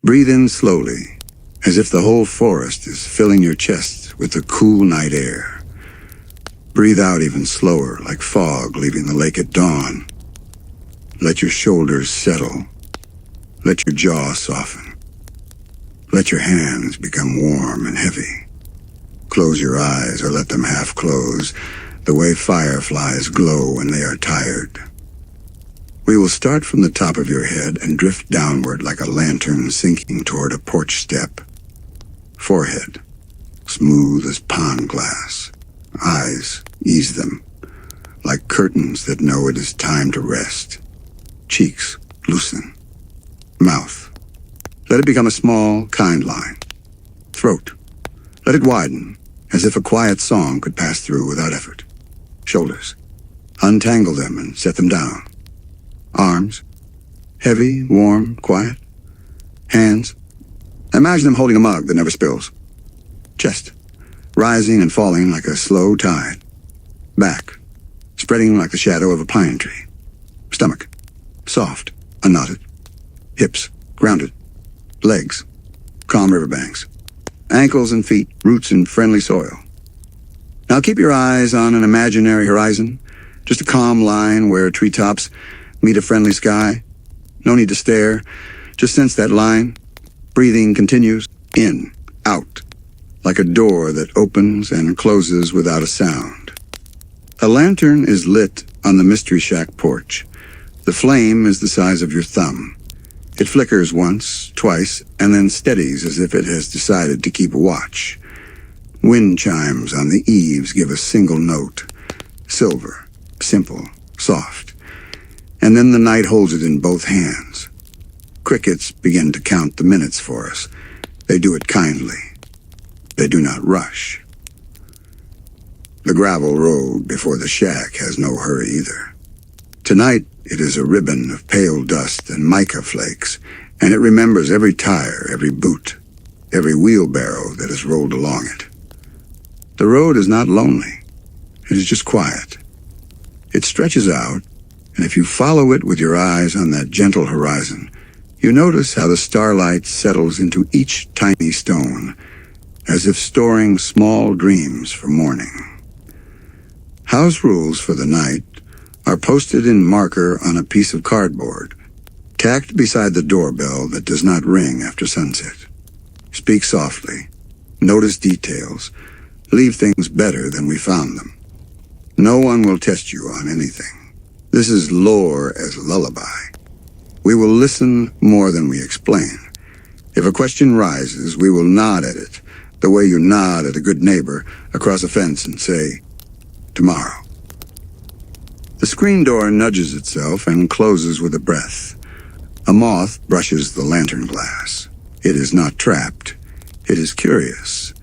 Breathe in slowly, as if the whole forest is filling your chest with the cool night air. Breathe out even slower, like fog leaving the lake at dawn. Let your shoulders settle. Let your jaw soften. Let your hands become warm and heavy. Close your eyes or let them half close, the way fireflies glow when they are tired. We will start from the top of your head and drift downward like a lantern sinking toward a porch step. Forehead, smooth as pond glass. Eyes, ease them, like curtains that know it is time to rest. Cheeks, loosen. Mouth, let it become a small, kind line. Throat, let it widen, as if a quiet song could pass through without effort. Shoulders, untangle them and set them down. Arms, heavy, warm, quiet. Hands, imagine them holding a mug that never spills. Chest, rising and falling like a slow tide. Back, spreading like the shadow of a pine tree. Stomach, soft, unknotted. Hips, grounded. Legs, calm riverbanks. Ankles and feet, roots in friendly soil. Now keep your eyes on an imaginary horizon, just a calm line where treetops meet a friendly sky. No need to stare, just sense that line. Breathing continues, in, out, like a door that opens and closes without a sound. A lantern is lit on the Mystery Shack porch. The flame is the size of your thumb. It flickers once, twice, and then steadies as if it has decided to keep a watch. Wind chimes on the eaves give a single note. Silver, simple, soft. And then the night holds it in both hands. Crickets begin to count the minutes for us. They do it kindly. They do not rush. The gravel road before the shack has no hurry either. Tonight, it is a ribbon of pale dust and mica flakes, and it remembers every tire, every boot, every wheelbarrow that has rolled along it. The road is not lonely. It is just quiet. It stretches out, and if you follow it with your eyes on that gentle horizon, you notice how the starlight settles into each tiny stone, as if storing small dreams for morning. House rules for the night are posted in marker on a piece of cardboard, tacked beside the doorbell that does not ring after sunset. Speak softly, notice details, leave things better than we found them. No one will test you on anything. This is lore as lullaby. We will listen more than we explain. If a question rises, we will nod at it, the way you nod at a good neighbor across a fence and say, tomorrow. The screen door nudges itself and closes with a breath. A moth brushes the lantern glass. It is not trapped. It is curious.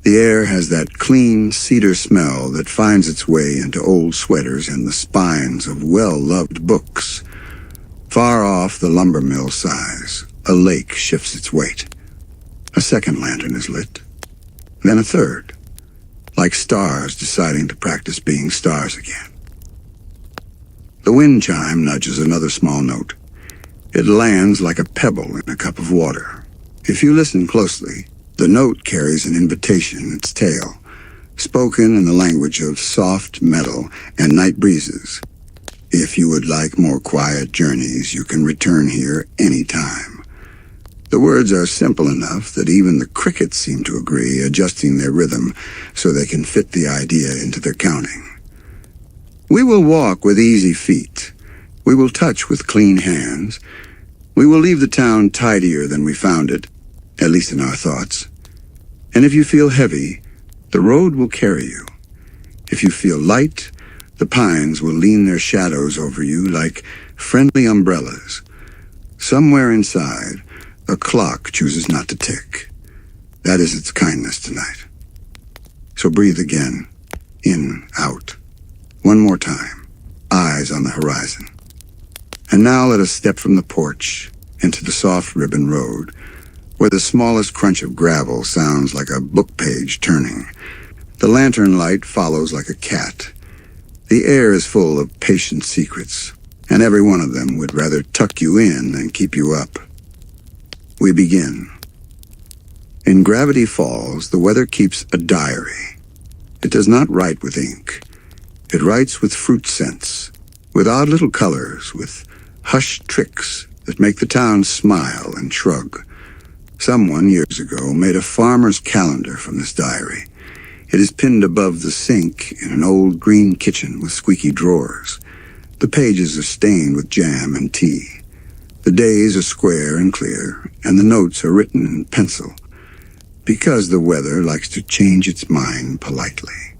The air has that clean cedar smell that finds its way into old sweaters and the spines of well-loved books. Far off the lumber mill sighs. A lake shifts its weight. A second lantern is lit. Then a third, like stars deciding to practice being stars again. The wind chime nudges another small note. It lands like a pebble in a cup of water. If you listen closely, the note carries an invitation in its tail, spoken in the language of soft metal and night breezes. If you would like more quiet journeys, you can return here any time. The words are simple enough that even the crickets seem to agree, adjusting their rhythm so they can fit the idea into their counting. We will walk with easy feet. We will touch with clean hands. We will leave the town tidier than we found it, at least in our thoughts. And if you feel heavy, the road will carry you. If you feel light, the pines will lean their shadows over you like friendly umbrellas. Somewhere inside, a clock chooses not to tick. That is its kindness tonight. So breathe again, in, out. One more time, eyes on the horizon. And now let us step from the porch into the soft ribbon road, where the smallest crunch of gravel sounds like a book page turning. The lantern light follows like a cat. The air is full of patient secrets, and every one of them would rather tuck you in than keep you up. We begin. In Gravity Falls, the weather keeps a diary. It does not write with ink. It writes with fruit scents, with odd little colors, with hushed tricks that make the town smile and shrug. Someone, years ago, made a farmer's calendar from this diary. It is pinned above the sink in an old green kitchen with squeaky drawers. The pages are stained with jam and tea. The days are square and clear, and the notes are written in pencil, because the weather likes to change its mind politely.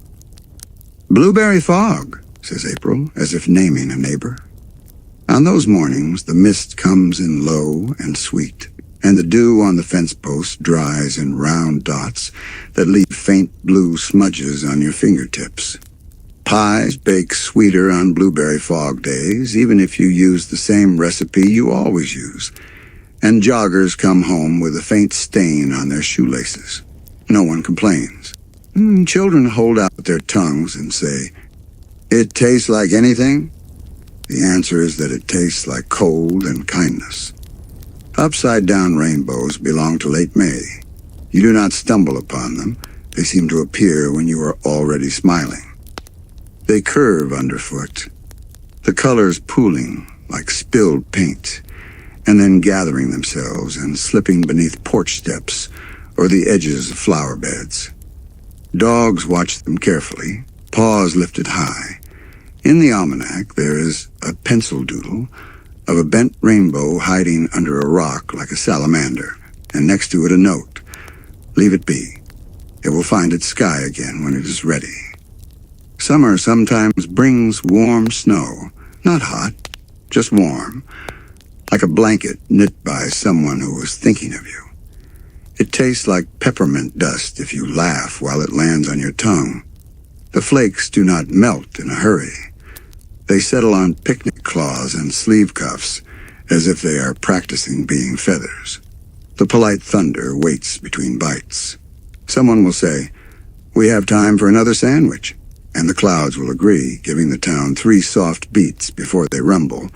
"Blueberry fog," says April, as if naming a neighbor. On those mornings, the mist comes in low and sweet, and the dew on the fence posts dries in round dots that leave faint blue smudges on your fingertips. Pies bake sweeter on blueberry fog days, even if you use the same recipe you always use. And joggers come home with a faint stain on their shoelaces. No one complains. Children hold out their tongues and say, "It tastes like anything?" The answer is that it tastes like cold and kindness. Upside-down rainbows belong to late May. You do not stumble upon them. They seem to appear when you are already smiling. They curve underfoot, the colors pooling like spilled paint, and then gathering themselves and slipping beneath porch steps or the edges of flower beds. Dogs watch them carefully, paws lifted high. In the almanac there is a pencil doodle of a bent rainbow hiding under a rock like a salamander, and next to it a note. Leave it be. It will find its sky again when it is ready. Summer sometimes brings warm snow, not hot, just warm, like a blanket knit by someone who was thinking of you. It tastes like peppermint dust if you laugh while it lands on your tongue. The flakes do not melt in a hurry. They settle on picnic claws and sleeve cuffs as if they are practicing being feathers. The polite thunder waits between bites. Someone will say, "We have time for another sandwich," and the clouds will agree, giving the town 3 soft beats before they rumble,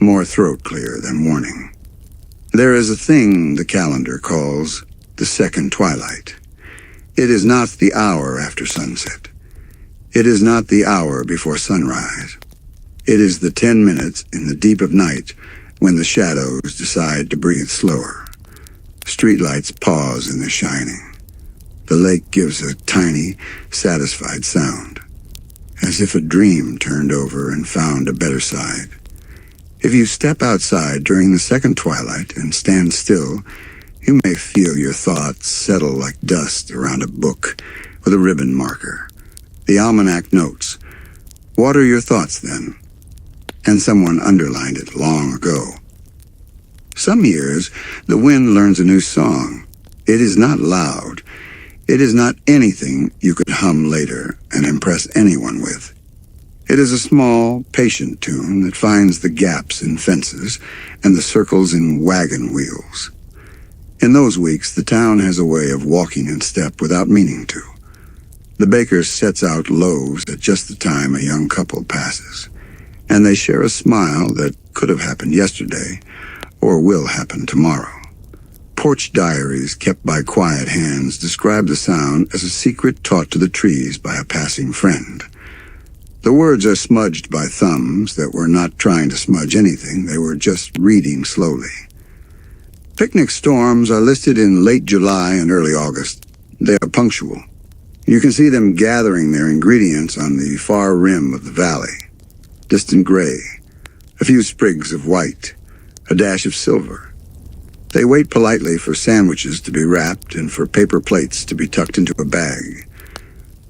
more throat clear than warning. There is a thing the calendar calls the second twilight. It is not the hour after sunset. It is not the hour before sunrise. It is the 10 minutes in the deep of night when the shadows decide to breathe slower. Streetlights pause in their shining. The lake gives a tiny, satisfied sound, as if a dream turned over and found a better side. If you step outside during the second twilight and stand still, you may feel your thoughts settle like dust around a book with a ribbon marker. The almanac notes, "What are your thoughts then?" And someone underlined it long ago. Some years, the wind learns a new song. It is not loud. It is not anything you could hum later and impress anyone with. It is a small, patient tune that finds the gaps in fences and the circles in wagon wheels. In those weeks, the town has a way of walking in step without meaning to. The baker sets out loaves at just the time a young couple passes, and they share a smile that could have happened yesterday or will happen tomorrow. Porch diaries kept by quiet hands describe the sound as a secret taught to the trees by a passing friend. The words are smudged by thumbs that were not trying to smudge anything, they were just reading slowly. Picnic storms are listed in late July and early August. They are punctual. You can see them gathering their ingredients on the far rim of the valley. Distant gray, a few sprigs of white, a dash of silver. They wait politely for sandwiches to be wrapped and for paper plates to be tucked into a bag.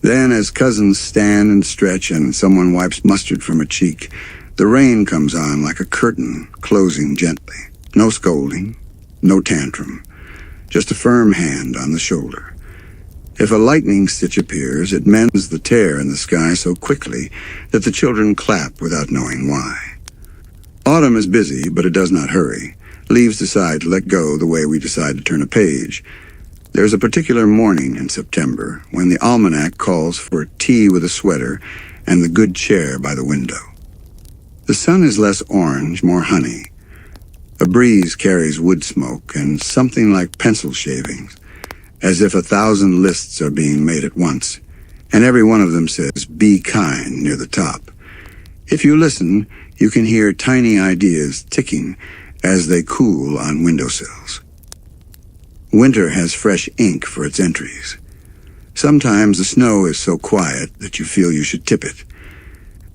Then, as cousins stand and stretch and someone wipes mustard from a cheek, the rain comes on like a curtain, closing gently. No scolding, no tantrum, just a firm hand on the shoulder. If a lightning stitch appears, it mends the tear in the sky so quickly that the children clap without knowing why. Autumn is busy, but it does not hurry. Leaves decide to let go the way we decide to turn a page. There's a particular morning in September when the almanac calls for tea with a sweater and the good chair by the window. The sun is less orange, more honey. A breeze carries wood smoke and something like pencil shavings, as if 1,000 lists are being made at once, and every one of them says, "Be kind," near the top. If you listen, you can hear tiny ideas ticking as they cool on windowsills. Winter has fresh ink for its entries. Sometimes the snow is so quiet that you feel you should tip it.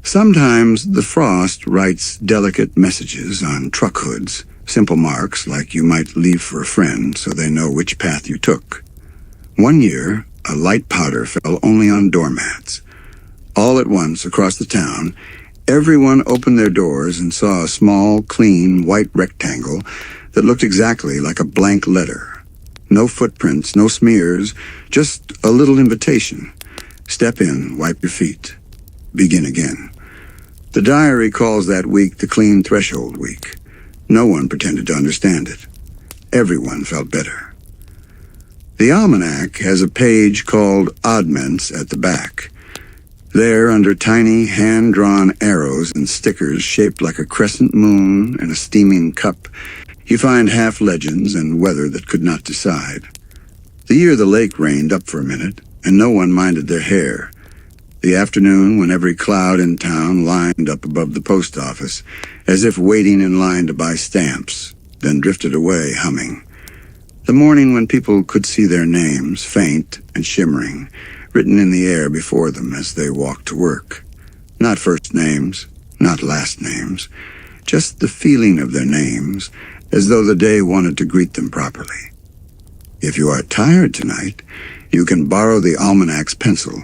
Sometimes the frost writes delicate messages on truck hoods, simple marks like you might leave for a friend so they know which path you took. One year, a light powder fell only on doormats. All at once, across the town, everyone opened their doors and saw a small, clean, white rectangle that looked exactly like a blank letter. No footprints, no smears, just a little invitation. Step in, wipe your feet. Begin again. The diary calls that week the Clean Threshold Week. No one pretended to understand it. Everyone felt better. The almanac has a page called Oddments at the back. There, under tiny hand-drawn arrows and stickers shaped like a crescent moon and a steaming cup, you find half-legends and weather that could not decide. The year the lake rained up for a minute, and no one minded their hair. The afternoon when every cloud in town lined up above the post office, as if waiting in line to buy stamps, then drifted away humming. The morning when people could see their names, faint and shimmering, written in the air before them as they walked to work. Not first names, not last names, just the feeling of their names, as though the day wanted to greet them properly. If you are tired tonight, you can borrow the almanac's pencil.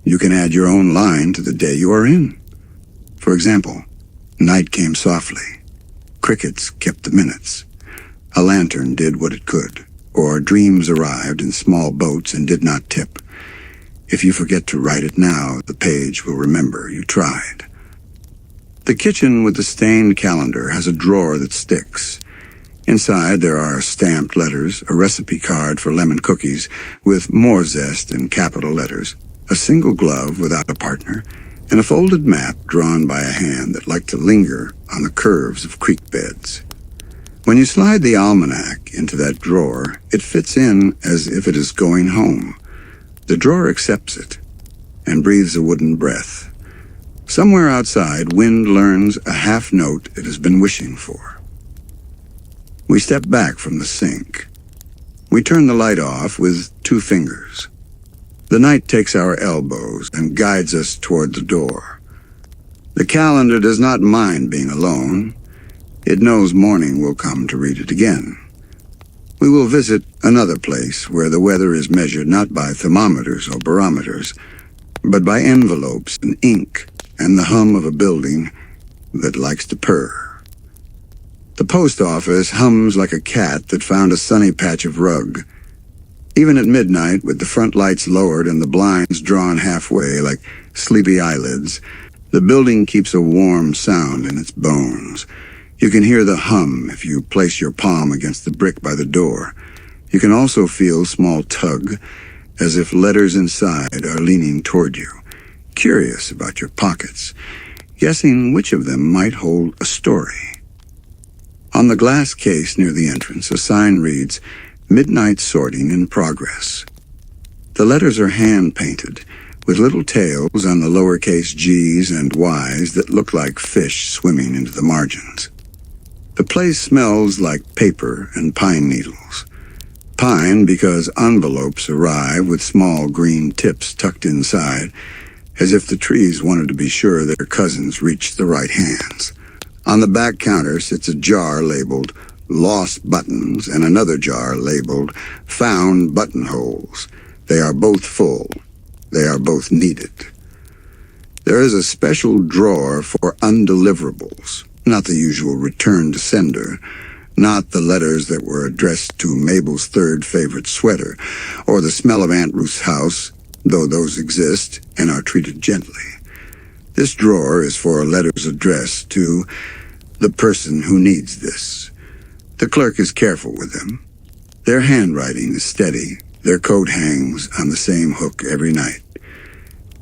You can add your own line to the day you are in. For example, night came softly. Crickets kept the minutes. A lantern did what it could, or dreams arrived in small boats and did not tip. If you forget to write it now, the page will remember you tried. The kitchen with the stained calendar has a drawer that sticks. Inside there are stamped letters, a recipe card for lemon cookies with more zest in capital letters, a single glove without a partner, and a folded map drawn by a hand that liked to linger on the curves of creek beds. When you slide the almanac into that drawer, it fits in as if it is going home. The drawer accepts it and breathes a wooden breath. Somewhere outside, wind learns a half note it has been wishing for. We step back from the sink. We turn the light off with 2 fingers. The night takes our elbows and guides us toward the door. The calendar does not mind being alone. It knows morning will come to read it again. We will visit another place where the weather is measured not by thermometers or barometers, but by envelopes and ink and the hum of a building that likes to purr. The post office hums like a cat that found a sunny patch of rug. Even at midnight, with the front lights lowered and the blinds drawn halfway like sleepy eyelids, the building keeps a warm sound in its bones. You can hear the hum if you place your palm against the brick by the door. You can also feel small tug, as if letters inside are leaning toward you, curious about your pockets, guessing which of them might hold a story. On the glass case near the entrance, a sign reads, "Midnight Sorting in Progress." The letters are hand-painted, with little tails on the lowercase g's and y's that look like fish swimming into the margins. The place smells like paper and pine needles. Pine because envelopes arrive with small green tips tucked inside, as if the trees wanted to be sure their cousins reached the right hands. On the back counter sits a jar labeled "Lost Buttons" and another jar labeled "Found Buttonholes." They are both full. They are both needed. There is a special drawer for undeliverables, not the usual return to sender, not the letters that were addressed to Mabel's third favorite sweater, or the smell of Aunt Ruth's house, though those exist and are treated gently. This drawer is for letters addressed to the person who needs this. The clerk is careful with them. Their handwriting is steady. Their coat hangs on the same hook every night.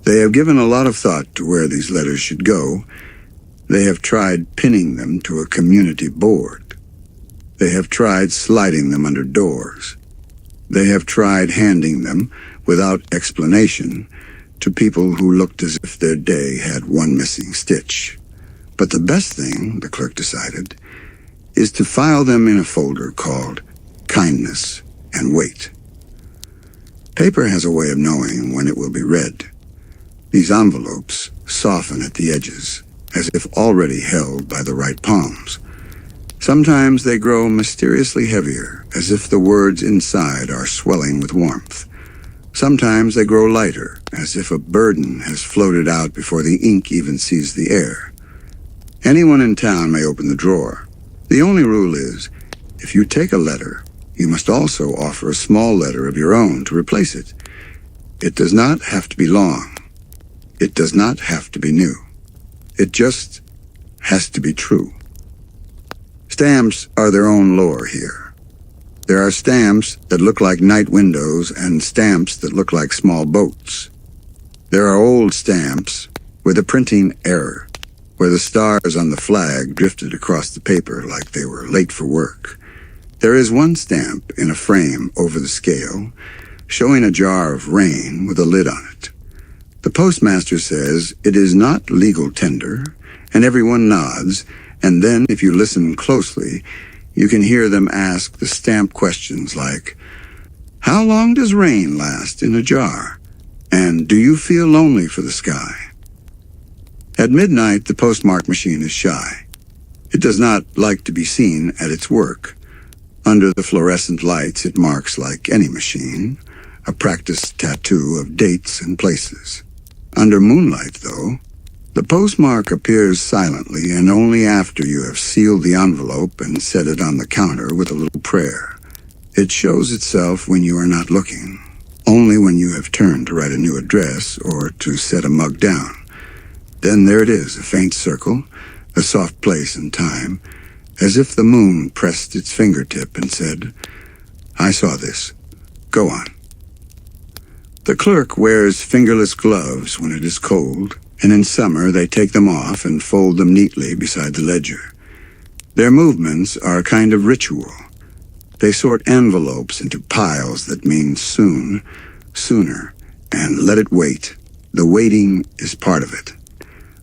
They have given a lot of thought to where these letters should go. They have tried pinning them to a community board. They have tried sliding them under doors. They have tried handing them, without explanation, to people who looked as if their day had one missing stitch. But the best thing, the clerk decided, is to file them in a folder called Kindness and Wait. Paper has a way of knowing when it will be read. These envelopes soften at the edges, as if already held by the right palms. Sometimes they grow mysteriously heavier, as if the words inside are swelling with warmth. Sometimes they grow lighter, as if a burden has floated out before the ink even sees the air. Anyone in town may open the drawer. The only rule is, if you take a letter, you must also offer a small letter of your own to replace it. It does not have to be long. It does not have to be new. It just has to be true. Stamps are their own lore here. There are stamps that look like night windows and stamps that look like small boats. There are old stamps with a printing error, where the stars on the flag drifted across the paper like they were late for work. There is one stamp in a frame over the scale, showing a jar of rain with a lid on it. The postmaster says it is not legal tender, and everyone nods, and then if you listen closely, you can hear them ask the stamp questions like, "How long does rain last in a jar?" And "Do you feel lonely for the sky?" At midnight, the postmark machine is shy. It does not like to be seen at its work. Under the fluorescent lights, it marks like any machine, a practiced tattoo of dates and places. Under moonlight, though, the postmark appears silently and only after you have sealed the envelope and set it on the counter with a little prayer. It shows itself when you are not looking, only when you have turned to write a new address or to set a mug down. Then there it is, a faint circle, a soft place in time, as if the moon pressed its fingertip and said, "I saw this. Go on." The clerk wears fingerless gloves when it is cold, and in summer they take them off and fold them neatly beside the ledger. Their movements are a kind of ritual. They sort envelopes into piles that mean soon, sooner, and let it wait. The waiting is part of it.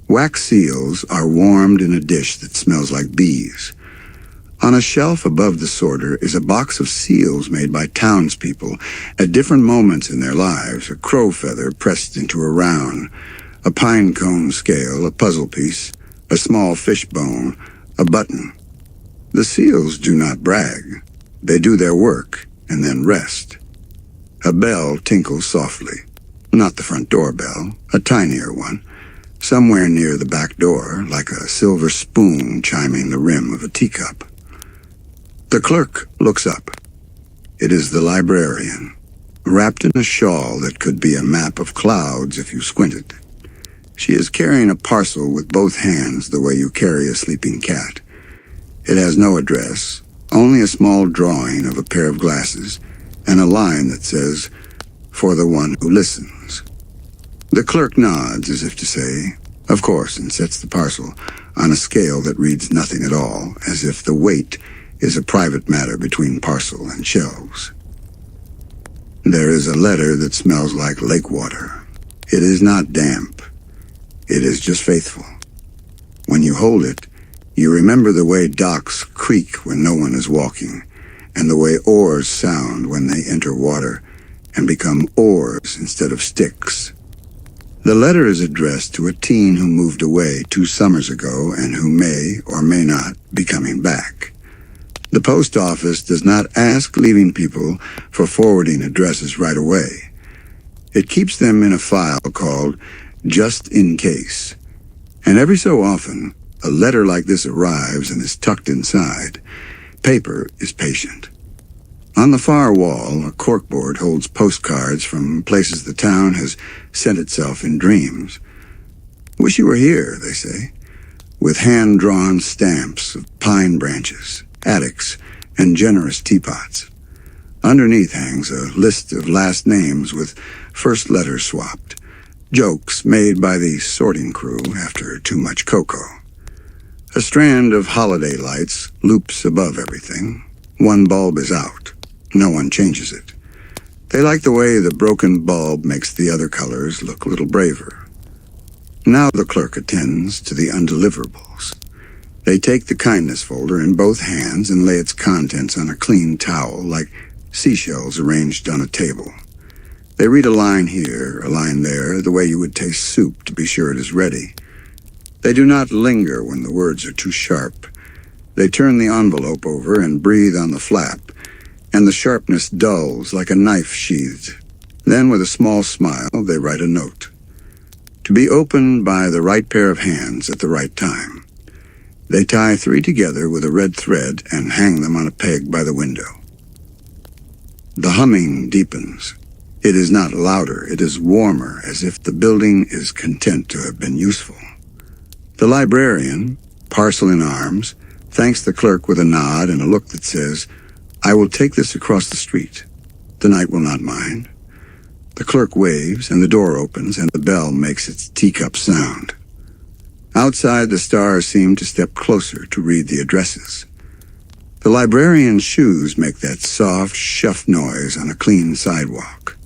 Wax seals are warmed in a dish that smells like bees. On a shelf above the sorter is a box of seals made by townspeople at different moments in their lives, a crow feather pressed into a round, a pine cone scale, a puzzle piece, a small fish bone, a button. The seals do not brag. They do their work and then rest. A bell tinkles softly. Not the front door bell, a tinier one, somewhere near the back door, like a silver spoon chiming the rim of a teacup. The clerk looks up. It is the librarian, wrapped in a shawl that could be a map of clouds if you squinted. She is carrying a parcel with both hands the way you carry a sleeping cat. It has no address, only a small drawing of a pair of glasses and a line that says, "For the one who listens." The clerk nods as if to say, "Of course," and sets the parcel on a scale that reads nothing at all, as if the weight is a private matter between parcel and shelves. There is a letter that smells like lake water. It is not damp. It is just faithful. When you hold it, you remember the way docks creak when no one is walking, and the way oars sound when they enter water and become oars instead of sticks. The letter is addressed to a teen who moved away 2 summers ago and who may or may not be coming back. The post office does not ask leaving people for forwarding addresses right away. It keeps them in a file called Just in Case. And every so often, a letter like this arrives and is tucked inside. Paper is patient. On the far wall, a corkboard holds postcards from places the town has sent itself in dreams. "Wish you were here," they say, with hand-drawn stamps of pine branches, attics, and generous teapots. Underneath hangs a list of last names with first letters swapped, jokes made by the sorting crew after too much cocoa. A strand of holiday lights loops above everything, One bulb is out. No one changes it. They like the way the broken bulb makes the other colors look a little braver. Now the clerk attends to the undeliverables. They take the kindness folder in both hands and lay its contents on a clean towel like seashells arranged on a table. They read a line here, a line there, the way you would taste soup to be sure it is ready. They do not linger when the words are too sharp. They turn the envelope over and breathe on the flap, and the sharpness dulls like a knife sheathed. Then, with a small smile, they write a note. To be opened by the right pair of hands at the right time. They tie 3 together with a red thread and hang them on a peg by the window. The humming deepens. It is not louder, it is warmer, as if the building is content to have been useful. The librarian, parcel in arms, thanks the clerk with a nod and a look that says, "I will take this across the street. The night will not mind." The clerk waves, and the door opens, and the bell makes its teacup sound. Outside, the stars seem to step closer to read the addresses. The librarian's shoes make that soft, shuff noise on a clean sidewalk.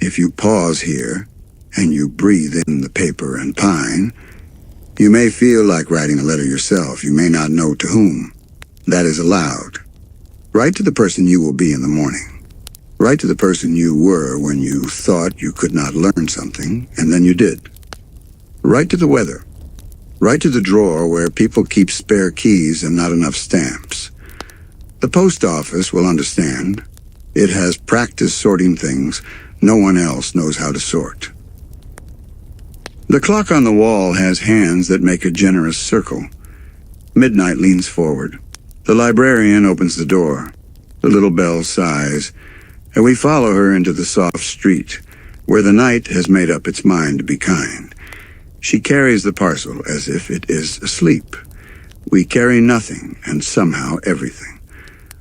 If you pause here, and you breathe in the paper and pine, you may feel like writing a letter yourself. You may not know to whom. That is allowed. Write to the person you will be in the morning. Write to the person you were when you thought you could not learn something, and then you did. Write to the weather. Write to the drawer where people keep spare keys and not enough stamps. The post office will understand. It has practiced sorting things no one else knows how to sort. The clock on the wall has hands that make a generous circle. Midnight leans forward. The librarian opens the door. The little bell sighs, and we follow her into the soft street, where the night has made up its mind to be kind. She carries the parcel as if it is asleep. We carry nothing, and somehow everything.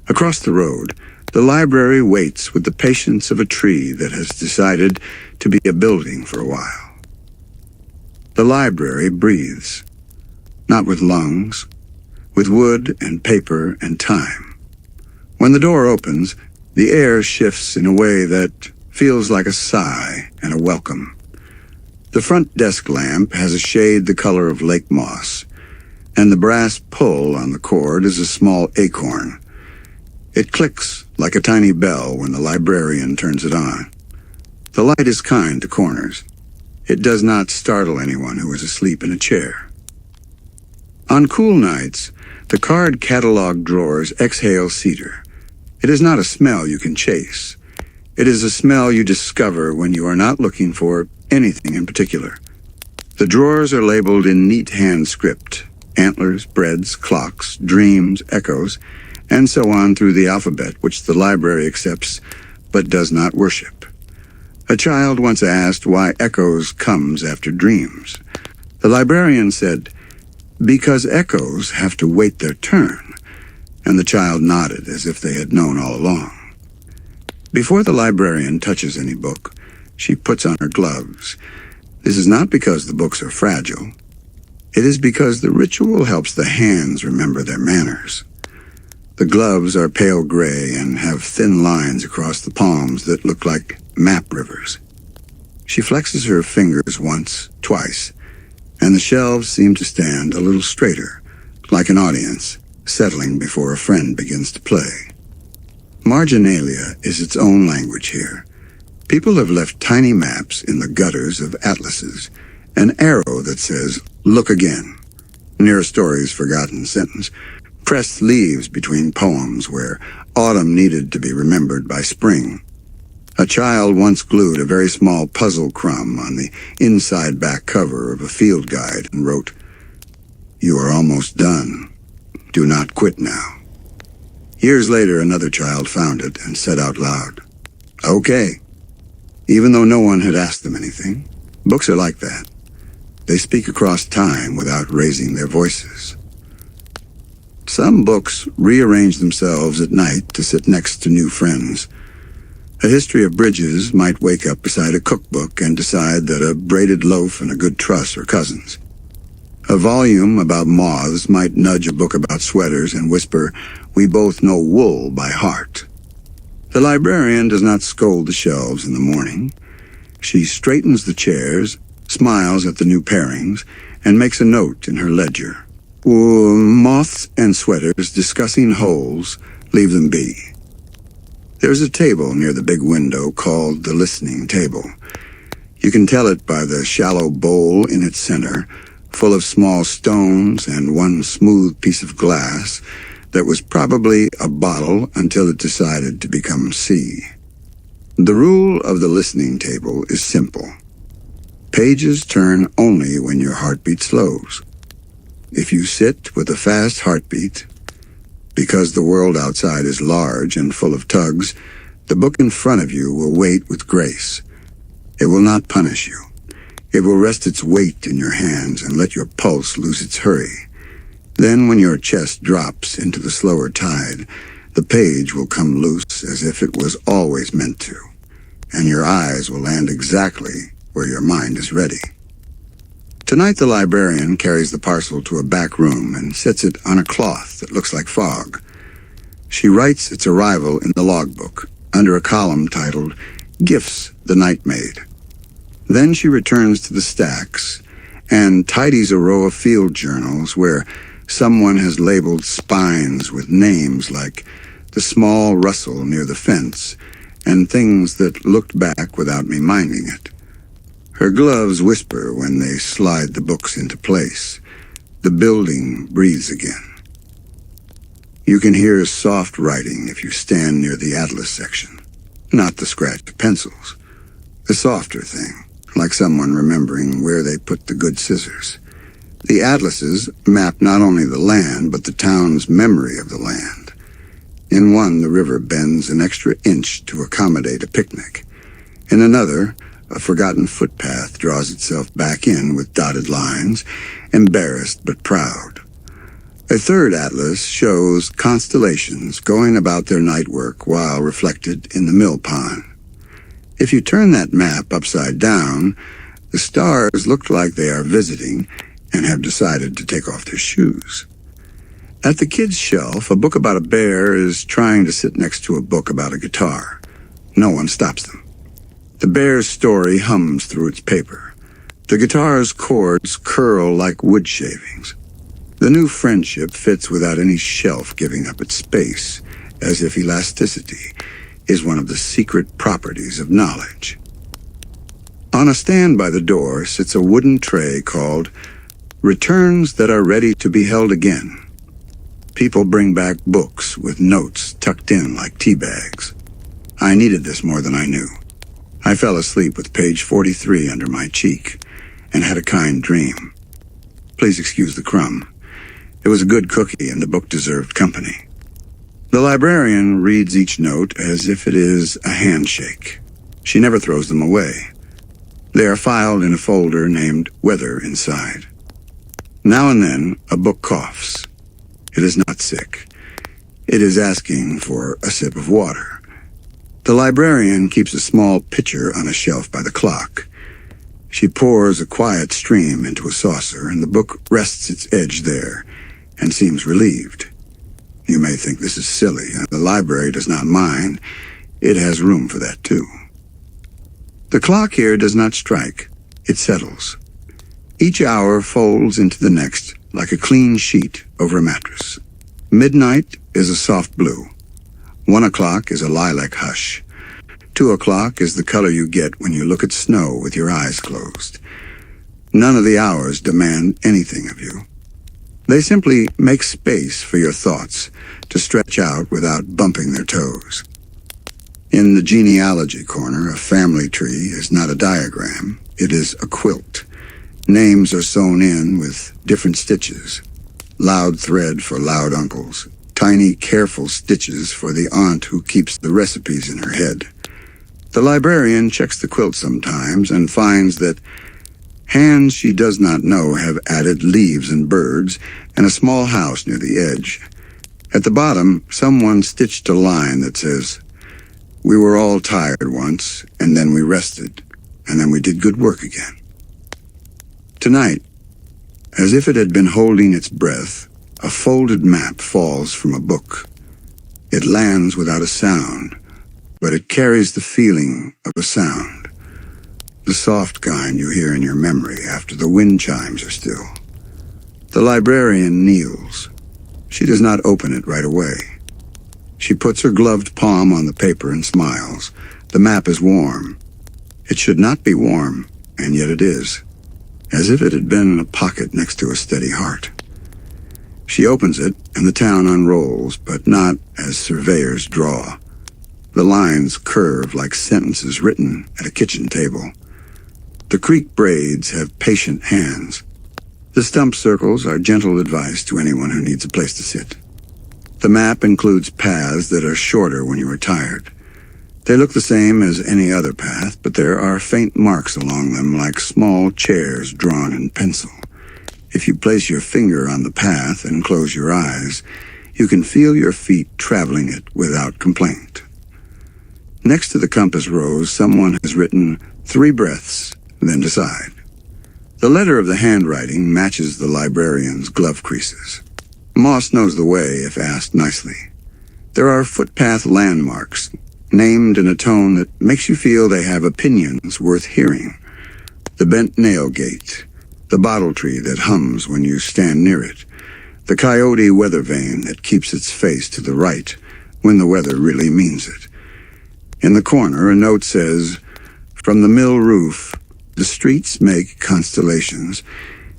Across the road, the library waits with the patience of a tree that has decided to be a building for a while. The library breathes, not with lungs, with wood and paper and time. When the door opens, the air shifts in a way that feels like a sigh and a welcome. The front desk lamp has a shade the color of lake moss, and the brass pull on the cord is a small acorn. It clicks like a tiny bell when the librarian turns it on. The light is kind to corners. It does not startle anyone who is asleep in a chair. On cool nights, the card catalog drawers exhale cedar. It is not a smell you can chase. It is a smell you discover when you are not looking for anything in particular. The drawers are labeled in neat hand script: antlers, breads, clocks, dreams, echoes, and so on through the alphabet, which the library accepts but does not worship. A child once asked why echoes comes after dreams. The librarian said, "Because echoes have to wait their turn," and the child nodded as if they had known all along. Before the librarian touches any book, she puts on her gloves. This is not because the books are fragile. It is because the ritual helps the hands remember their manners. The gloves are pale gray and have thin lines across the palms that look like map rivers. She flexes her fingers once, twice, and the shelves seem to stand a little straighter, like an audience settling before a friend begins to play. Marginalia is its own language here. People have left tiny maps in the gutters of atlases, an arrow that says, "Look again," near a story's forgotten sentence, pressed leaves between poems where autumn needed to be remembered by spring. A child once glued a very small puzzle crumb on the inside back cover of a field guide and wrote, "You are almost done. Do not quit now." Years later, another child found it and said out loud, "Okay," even though no one had asked them anything. Books are like that. They speak across time without raising their voices. Some books rearrange themselves at night to sit next to new friends. A history of bridges might wake up beside a cookbook and decide that a braided loaf and a good truss are cousins. A volume about moths might nudge a book about sweaters and whisper, "We both know wool by heart." The librarian does not scold the shelves in the morning. She straightens the chairs, smiles at the new pairings, and makes a note in her ledger. Moths and sweaters discussing holes, leave them be. There's a table near the big window called the listening table. You can tell it by the shallow bowl in its center, full of small stones and one smooth piece of glass that was probably a bottle until it decided to become sea. The rule of the listening table is simple. Pages turn only when your heartbeat slows. If you sit with a fast heartbeat, because the world outside is large and full of tugs, the book in front of you will wait with grace. It will not punish you. It will rest its weight in your hands and let your pulse lose its hurry. Then when your chest drops into the slower tide, the page will come loose as if it was always meant to, and your eyes will land exactly where your mind is ready. Tonight the librarian carries the parcel to a back room and sets it on a cloth that looks like fog. She writes its arrival in the logbook, under a column titled, "Gifts the Night Maid." Then she returns to the stacks and tidies a row of field journals where someone has labeled spines with names like the small rustle near the fence and things that looked back without me minding it. Her gloves whisper when they slide the books into place. The building breathes again. You can hear soft writing if you stand near the atlas section, not the scratch of pencils. The softer thing, like someone remembering where they put the good scissors. The atlases map not only the land, but the town's memory of the land. In one, the river bends an extra inch to accommodate a picnic. In another, a forgotten footpath draws itself back in with dotted lines, embarrassed but proud. A third atlas shows constellations going about their night work while reflected in the mill pond. If you turn that map upside down, the stars look like they are visiting and have decided to take off their shoes. At the kids' shelf, a book about a bear is trying to sit next to a book about a guitar. No one stops them. The bear's story hums through its paper. The guitar's chords curl like wood shavings. The new friendship fits without any shelf giving up its space, as if elasticity is one of the secret properties of knowledge. On a stand by the door sits a wooden tray called Returns That Are Ready to Be Held Again. People bring back books with notes tucked in like tea bags. I needed this more than I knew. I fell asleep with page 43 under my cheek and had a kind dream. Please excuse the crumb. It was a good cookie and the book deserved company. The librarian reads each note as if it is a handshake. She never throws them away. They are filed in a folder named Weather inside. Now and then, a book coughs. It is not sick. It is asking for a sip of water. The librarian keeps a small pitcher on a shelf by the clock. She pours a quiet stream into a saucer, and the book rests its edge there and seems relieved. You may think this is silly, and the library does not mind. It has room for that, too. The clock here does not strike. It settles. Each hour folds into the next like a clean sheet over a mattress. Midnight is a soft blue. 1 o'clock is a lilac hush. 2 o'clock is the color you get when you look at snow with your eyes closed. None of the hours demand anything of you. They simply make space for your thoughts to stretch out without bumping their toes. In the genealogy corner, a family tree is not a diagram. It is a quilt. Names are sewn in with different stitches. Loud thread for loud uncles. Tiny, careful stitches for the aunt who keeps the recipes in her head. The librarian checks the quilt sometimes and finds that hands she does not know have added leaves and birds and a small house near the edge. At the bottom, someone stitched a line that says, "We were all tired once, and then we rested, and then we did good work again." Tonight, As if it had been holding its breath, a folded map falls from a book. It lands without a sound, but it carries the feeling of a sound. The soft kind you hear in your memory after the wind chimes are still. The librarian kneels. She does not open it right away. She puts her gloved palm on the paper and smiles. The map is warm. It should not be warm, and yet it is, as if it had been in a pocket next to a steady heart. She opens it, and the town unrolls, but not as surveyors draw. The lines curve like sentences written at a kitchen table. The creek braids have patient hands. The stump circles are gentle advice to anyone who needs a place to sit. The map includes paths that are shorter when you are tired. They look the same as any other path, but there are faint marks along them like small chairs drawn in pencil. If you place your finger on the path and close your eyes, you can feel your feet traveling it without complaint. Next to the compass rose, someone has written 3 breaths, then decide. The letter of the handwriting matches the librarian's glove creases. Moss knows the way if asked nicely. There are footpath landmarks, named in a tone that makes you feel they have opinions worth hearing. The bent nail gate, the bottle tree that hums when you stand near it, the coyote weather vane that keeps its face to the right when the weather really means it. In the corner, a note says, "From the mill roof, the streets make constellations.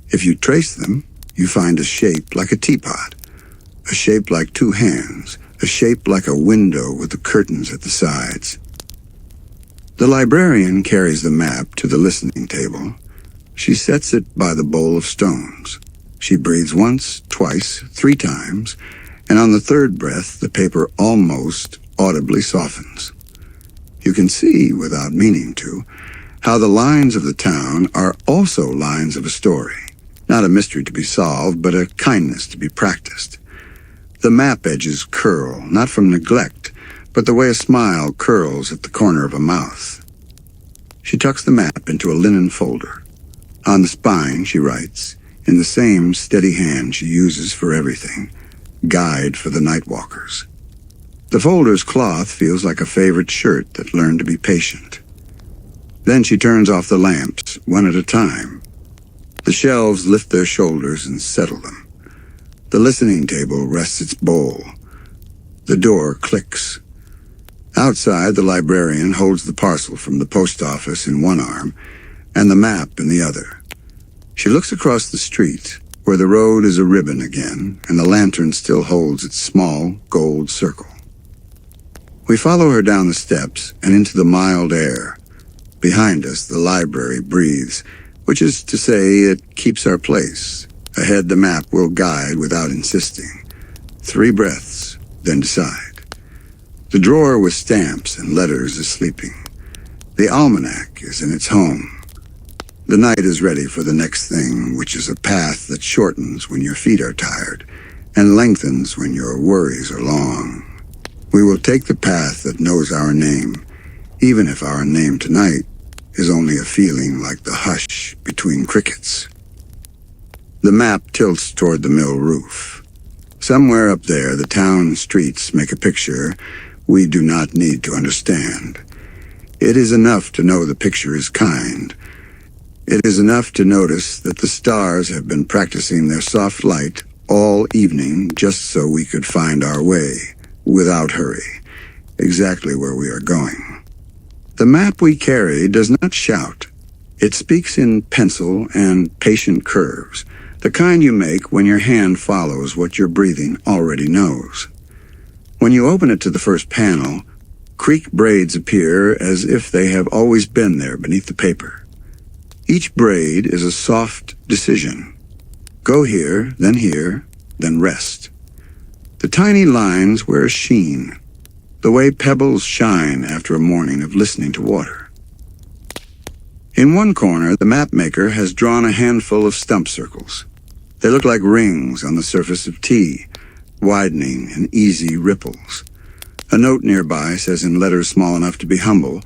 If you trace them, you find a shape like a teapot, a shape like 2 hands, a shape like a window with the curtains at the sides." The librarian carries the map to the listening table. She sets it by the bowl of stones. She breathes once, twice, 3 times, and on the 3rd breath, the paper almost audibly softens. You can see, without meaning to, how the lines of the town are also lines of a story. Not a mystery to be solved, but a kindness to be practiced. The map edges curl, not from neglect, but the way a smile curls at the corner of a mouth. She tucks the map into a linen folder. On the spine, she writes, in the same steady hand she uses for everything, "Guide for the Nightwalkers." The folder's cloth feels like a favorite shirt that learned to be patient. Then she turns off the lamps, one at a time. The shelves lift their shoulders and settle them. The listening table rests its bowl. The door clicks. Outside, the librarian holds the parcel from the post office in one arm and the map in the other. She looks across the street, where the road is a ribbon again, and the lantern still holds its small gold circle. We follow her down the steps and into the mild air. Behind us, the library breathes, which is to say it keeps our place. Ahead, the map will guide without insisting. 3 breaths, then decide. The drawer with stamps and letters is sleeping. The almanac is in its home. The night is ready for the next thing, which is a path that shortens when your feet are tired and lengthens when your worries are long. We will take the path that knows our name, even if our name tonight is only a feeling like the hush between crickets. The map tilts toward the mill roof. Somewhere up there, the town streets make a picture we do not need to understand. It is enough to know the picture is kind. It is enough to notice that the stars have been practicing their soft light all evening just so we could find our way, without hurry, exactly where we are going. The map we carry does not shout. It speaks in pencil and patient curves, the kind you make when your hand follows what your breathing already knows. When you open it to the first panel, creek braids appear as if they have always been there beneath the paper. Each braid is a soft decision. Go here, then rest. The tiny lines wear a sheen, the way pebbles shine after a morning of listening to water. In one corner, the map maker has drawn a handful of stump circles. They look like rings on the surface of tea, widening in easy ripples. A note nearby says in letters small enough to be humble,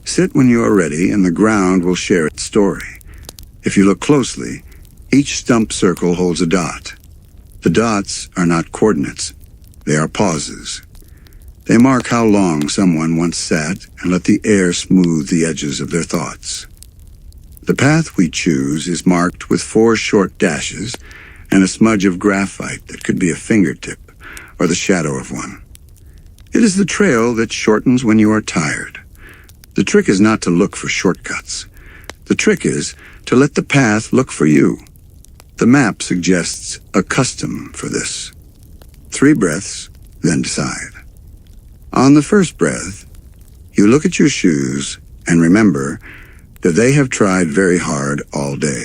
"Sit when you are ready and the ground will share its story." If you look closely, Each stump circle holds a dot. The dots are not coordinates. They are pauses. They mark how long someone once sat and let the air smooth the edges of their thoughts. The path we choose is marked with 4 short dashes and a smudge of graphite that could be a fingertip or the shadow of one. It is the trail that shortens when you are tired. The trick is not to look for shortcuts. The trick is to let the path look for you. The map suggests a custom for this. 3 breaths, then decide. On the first breath, you look at your shoes and remember that they have tried very hard all day.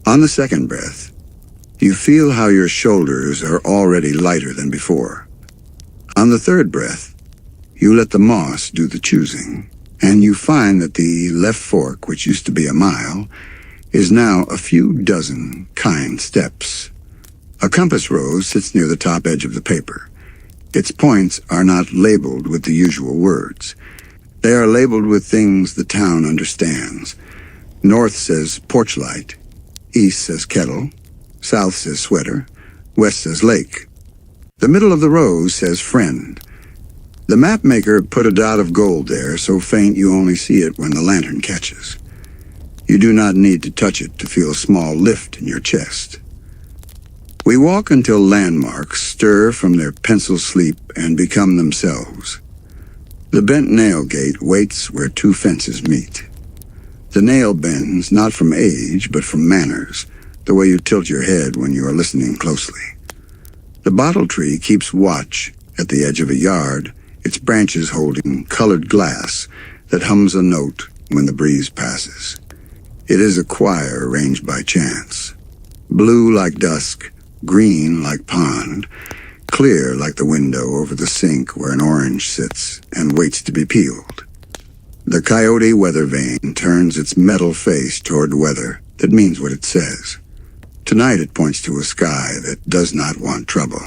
On the second breath, you feel how your shoulders are already lighter than before. On the third breath, you let the moss do the choosing, and you find that the left fork, which used to be a mile, is now a few dozen kind steps. A compass rose sits near the top edge of the paper. Its points are not labeled with the usual words. They are labeled with things the town understands. North says porch light, east says kettle, south says sweater, west says lake. The middle of the rose says friend. The map maker put a dot of gold there so faint you only see it when the lantern catches. You do not need to touch it to feel a small lift in your chest. We walk until landmarks stir from their pencil sleep and become themselves. The bent nail gate waits where 2 fences meet. The nail bends not from age but from manners, the way you tilt your head when you are listening closely. The bottle tree keeps watch at the edge of a yard, its branches holding colored glass that hums a note when the breeze passes. It is a choir arranged by chance. Blue like dusk, green like pond, clear like the window over the sink where an orange sits and waits to be peeled. The coyote weather vane turns its metal face toward weather that means what it says. Tonight it points to a sky that does not want trouble.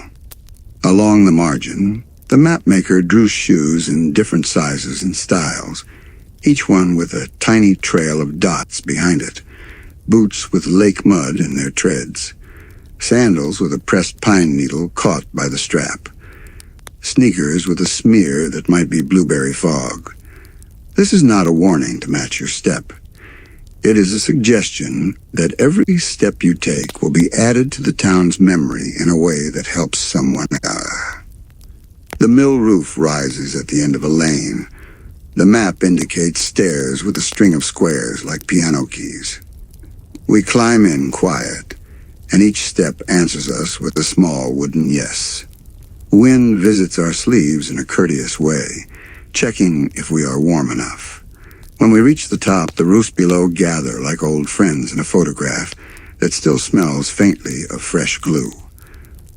Along the margin, the mapmaker drew shoes in different sizes and styles, each one with a tiny trail of dots behind it, boots with lake mud in their treads, sandals with a pressed pine needle caught by the strap, sneakers with a smear that might be blueberry fog. This is not a warning to match your step. It is a suggestion that every step you take will be added to the town's memory in a way that helps someone. The mill roof rises at the end of a lane. The map indicates stairs with a string of squares like piano keys. We climb in quiet, and each step answers us with a small wooden yes. Wind visits our sleeves in a courteous way, checking if we are warm enough. When we reach the top, the roofs below gather like old friends in a photograph that still smells faintly of fresh glue.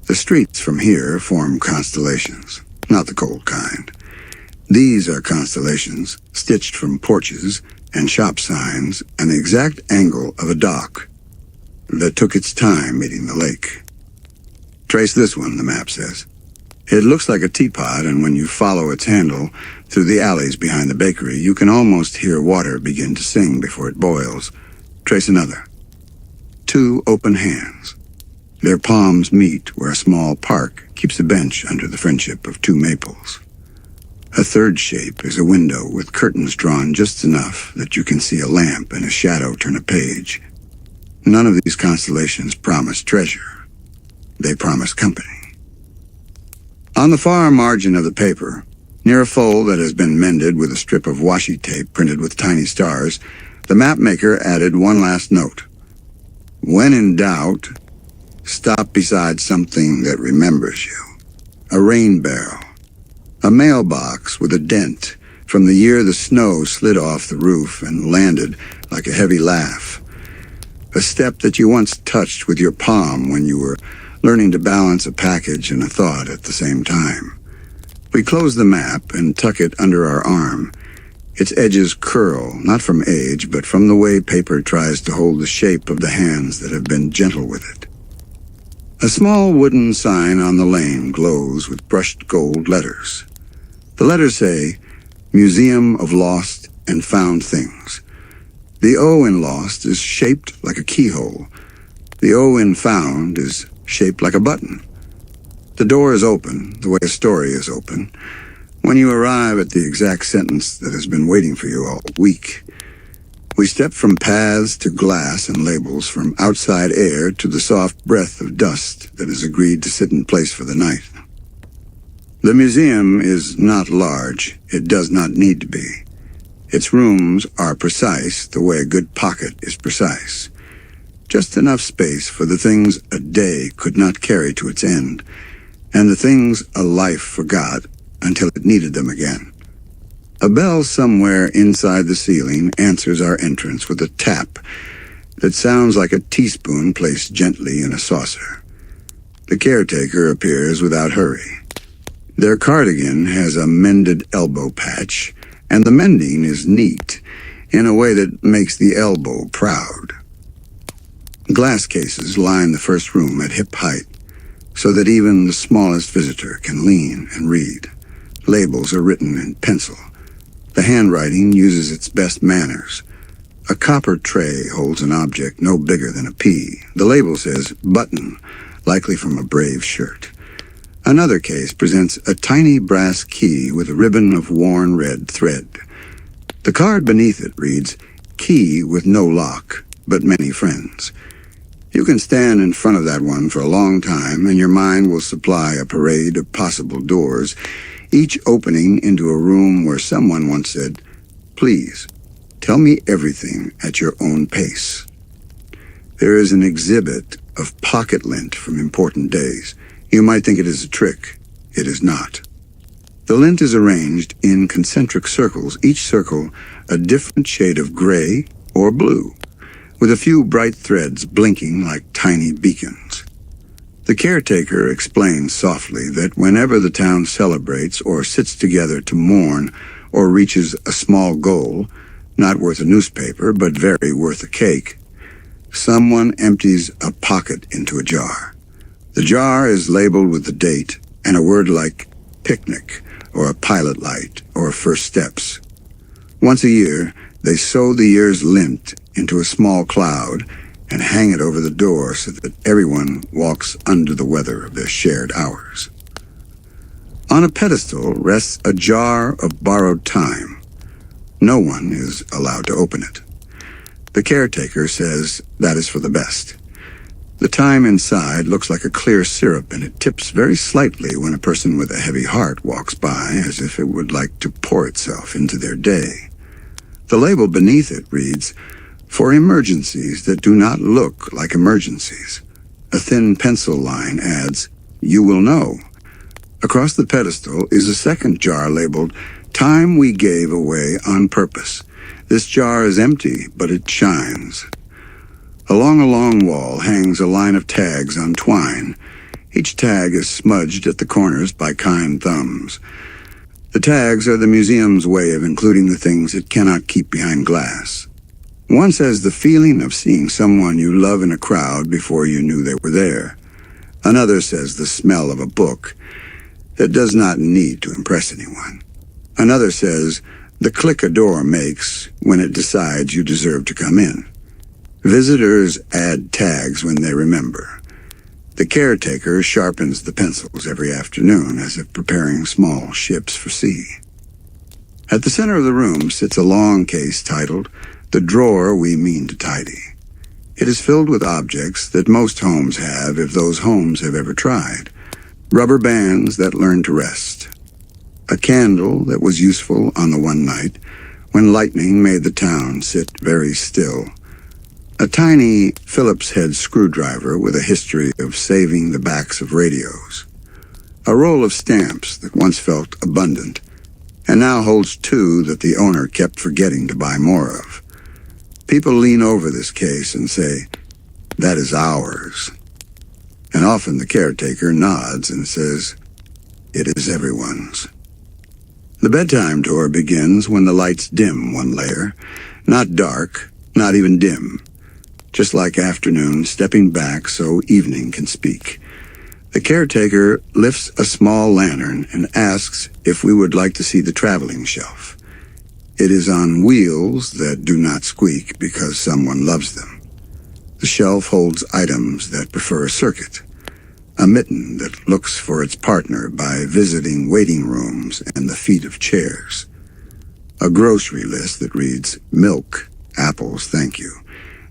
The streets from here form constellations, not the cold kind. These are constellations stitched from porches and shop signs and the exact angle of a dock that took its time meeting the lake. Trace this one, the map says. It looks like a teapot, and when you follow its handle through the alleys behind the bakery, you can almost hear water begin to sing before it boils. Trace another. 2 open hands. Their palms meet where a small park keeps a bench under the friendship of 2 maples. A third shape is a window with curtains drawn just enough that you can see a lamp and a shadow turn a page. None of these constellations promise treasure. They promise company. On the far margin of the paper, near a fold that has been mended with a strip of washi tape printed with tiny stars, the mapmaker added one last note. When in doubt, stop beside something that remembers you. A rain barrel. A mailbox with a dent from the year the snow slid off the roof and landed like a heavy laugh. A step that you once touched with your palm when you were learning to balance a package and a thought at the same time. We close the map and tuck it under our arm. Its edges curl, not from age, but from the way paper tries to hold the shape of the hands that have been gentle with it. A small wooden sign on the lane glows with brushed gold letters. The letters say, Museum of Lost and Found Things. The O in Lost is shaped like a keyhole. The O in found is shaped like a button. The door is open, the way a story is open, when you arrive at the exact sentence that has been waiting for you all week. We step from paths to glass and labels, from outside air to the soft breath of dust that has agreed to sit in place for the night. The museum is not large. It does not need to be. Its rooms are precise the way a good pocket is precise. Just enough space for the things a day could not carry to its end, and the things a life forgot until it needed them again. A bell somewhere inside the ceiling answers our entrance with a tap that sounds like a teaspoon placed gently in a saucer. The caretaker appears without hurry. Their cardigan has a mended elbow patch, and the mending is neat in a way that makes the elbow proud. Glass cases line the first room at hip height, so that even the smallest visitor can lean and read. Labels are written in pencil. The handwriting uses its best manners. A copper tray holds an object no bigger than a pea. The label says button, likely from a Brave shirt. Another case presents a tiny brass key with a ribbon of worn red thread. The card beneath it reads, key with no lock, but many friends. You can stand in front of that one for a long time, and your mind will supply a parade of possible doors, each opening into a room where someone once said, please, tell me everything at your own pace. There is an exhibit of pocket lint from important days. You might think it is a trick. It is not. The lint is arranged in concentric circles, each circle a different shade of gray or blue, with a few bright threads blinking like tiny beacons. The caretaker explains softly that whenever the town celebrates or sits together to mourn or reaches a small goal, not worth a newspaper but very worth a cake, someone empties a pocket into a jar. The jar is labeled with the date and a word like picnic or a pilot light or first steps. Once a year, they sew the year's lint into a small cloud and hang it over the door so that everyone walks under the weather of their shared hours. On a pedestal rests a jar of borrowed time. No one is allowed to open it. The caretaker says that is for the best. The time inside looks like a clear syrup, and it tips very slightly when a person with a heavy heart walks by, as if it would like to pour itself into their day. The label beneath it reads, for emergencies that do not look like emergencies. A thin pencil line adds, you will know. Across the pedestal is a second jar labeled, time we gave away on purpose. This jar is empty, but it shines. Along a long wall hangs a line of tags on twine. Each tag is smudged at the corners by kind thumbs. The tags are the museum's way of including the things it cannot keep behind glass. One says the feeling of seeing someone you love in a crowd before you knew they were there. Another says the smell of a book that does not need to impress anyone. Another says the click a door makes when it decides you deserve to come in. Visitors add tags when they remember. The caretaker sharpens the pencils every afternoon as if preparing small ships for sea. At the center of the room sits a long case titled, The Drawer We Mean to Tidy. It is filled with objects that most homes have if those homes have ever tried. Rubber bands that learn to rest. A candle that was useful on the one night when lightning made the town sit very still. A tiny Phillips head screwdriver with a history of saving the backs of radios. A roll of stamps that once felt abundant and now holds two that the owner kept forgetting to buy more of. People lean over this case and say, that is ours. And often the caretaker nods and says, it is everyone's. The bedtime tour begins when the lights dim one layer, not dark, not even dim. Just like afternoon, stepping back so evening can speak. The caretaker lifts a small lantern and asks if we would like to see the traveling shelf. It is on wheels that do not squeak because someone loves them. The shelf holds items that prefer a circuit. A mitten that looks for its partner by visiting waiting rooms and the feet of chairs. A grocery list that reads, milk, apples, thank you,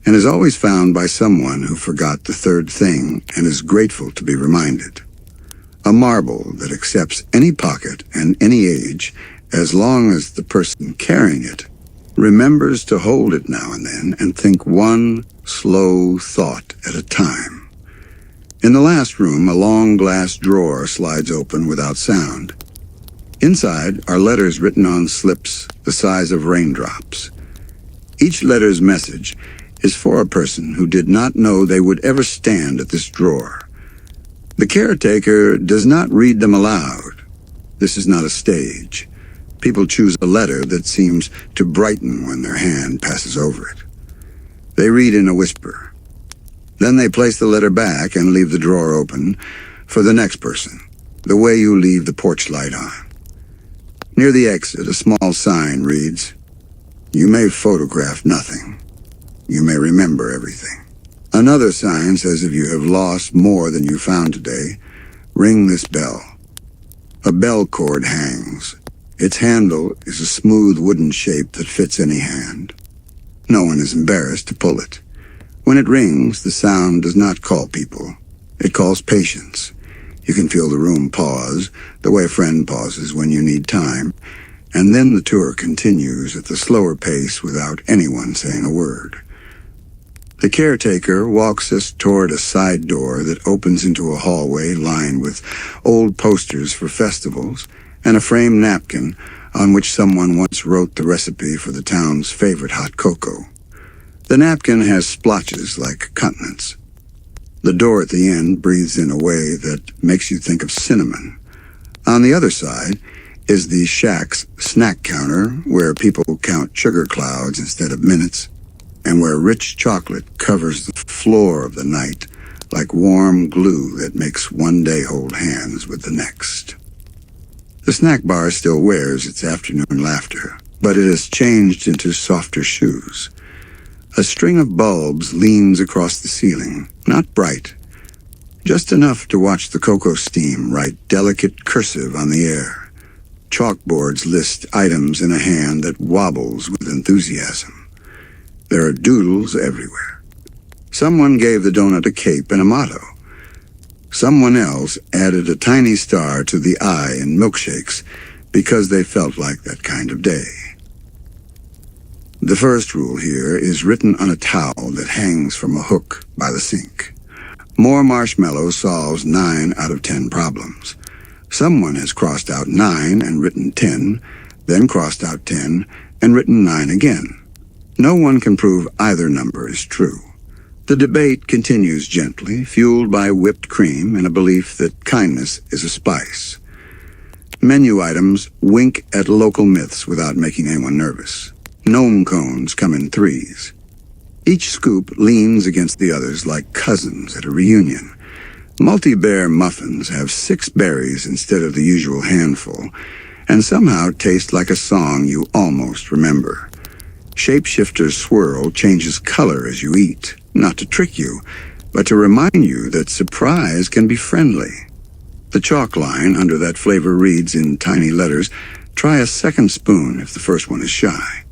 and is always found by someone who forgot the third thing and is grateful to be reminded. A marble that accepts any pocket and any age as long as the person carrying it remembers to hold it now and then and think one slow thought at a time. In the last room, a long glass drawer slides open without sound. Inside are letters written on slips the size of raindrops. Each letter's message is for a person who did not know they would ever stand at this drawer. The caretaker does not read them aloud. This is not a stage. People choose a letter that seems to brighten when their hand passes over it. They read in a whisper. Then they place the letter back and leave the drawer open for the next person, the way you leave the porch light on. Near the exit, a small sign reads, "You may photograph nothing. You may remember everything." Another sign says if you have lost more than you found today, ring this bell. A bell cord hangs. Its handle is a smooth wooden shape that fits any hand. No one is embarrassed to pull it. When it rings, the sound does not call people. It calls patience. You can feel the room pause, the way a friend pauses when you need time, and then the tour continues at the slower pace without anyone saying a word. The caretaker walks us toward a side door that opens into a hallway lined with old posters for festivals and a framed napkin on which someone once wrote the recipe for the town's favorite hot cocoa. The napkin has splotches like continents. The door at the end breathes in a way that makes you think of cinnamon. On the other side is the shack's snack counter, where people count sugar clouds instead of minutes, and where rich chocolate covers the floor of the night like warm glue that makes one day hold hands with the next. The snack bar still wears its afternoon laughter, but it has changed into softer shoes. A string of bulbs leans across the ceiling, not bright, just enough to watch the cocoa steam write delicate cursive on the air. Chalkboards list items in a hand that wobbles with enthusiasm. There are doodles everywhere. Someone gave the donut a cape and a motto. Someone else added a tiny star to the I in milkshakes because they felt like that kind of day. The first rule here is written on a towel that hangs from a hook by the sink. More marshmallow solves 9 out of 10 problems. Someone has crossed out 9 and written 10, then crossed out 10 and written 9 again. No one can prove either number is true. The debate continues gently, fueled by whipped cream and a belief that kindness is a spice. Menu items wink at local myths without making anyone nervous. Gnome cones come in 3s. Each scoop leans against the others like cousins at a reunion. Multi-bear muffins have 6 berries instead of the usual handful, and somehow taste like a song you almost remember. Shapeshifter's swirl changes color as you eat, not to trick you, but to remind you that surprise can be friendly. The chalk line under that flavor reads in tiny letters, "Try a second spoon if the first one is shy."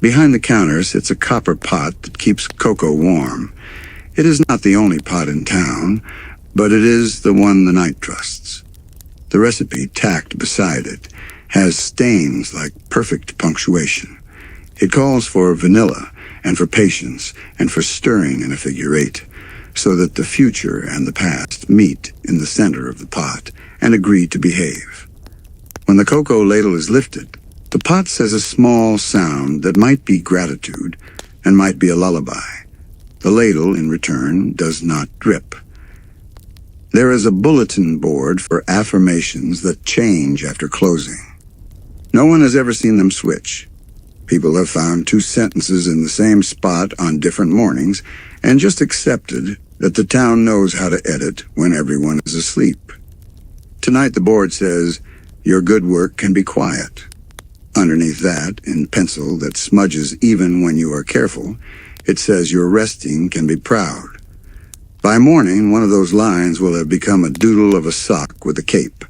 Behind the counter sits a copper pot that keeps cocoa warm. It is not the only pot in town, but it is the one the night trusts. The recipe tacked beside it has stains like perfect punctuation. It calls for vanilla and for patience and for stirring in a figure 8, so that the future and the past meet in the center of the pot and agree to behave. When the cocoa ladle is lifted, the pot says a small sound that might be gratitude and might be a lullaby. The ladle, in return, does not drip. There is a bulletin board for affirmations that change after closing. No one has ever seen them switch. People have found 2 sentences in the same spot on different mornings and just accepted that the town knows how to edit when everyone is asleep. Tonight the board says, "Your good work can be quiet." Underneath that, in pencil that smudges even when you are careful, It says your resting can be proud. By morning, one of those lines will have become a doodle of a sock with a cape.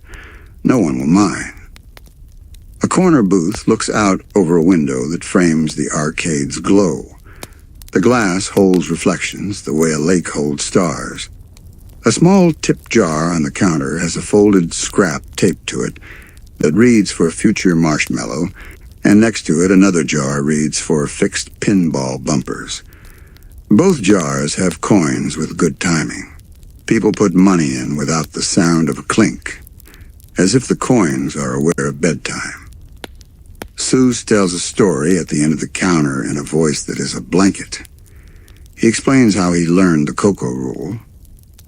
No one will mind. A corner booth looks out over a window that frames the arcade's glow. The glass holds reflections the way a lake holds stars. A small tip jar on the counter has a folded scrap taped to it that reads for future marshmallow, and next to it another jar reads for fixed pinball bumpers. Both jars have coins with good timing. People put money in without the sound of a clink, as if the coins are aware of bedtime. Seuss tells a story at the end of the counter in a voice that is a blanket. He explains how he learned the cocoa rule.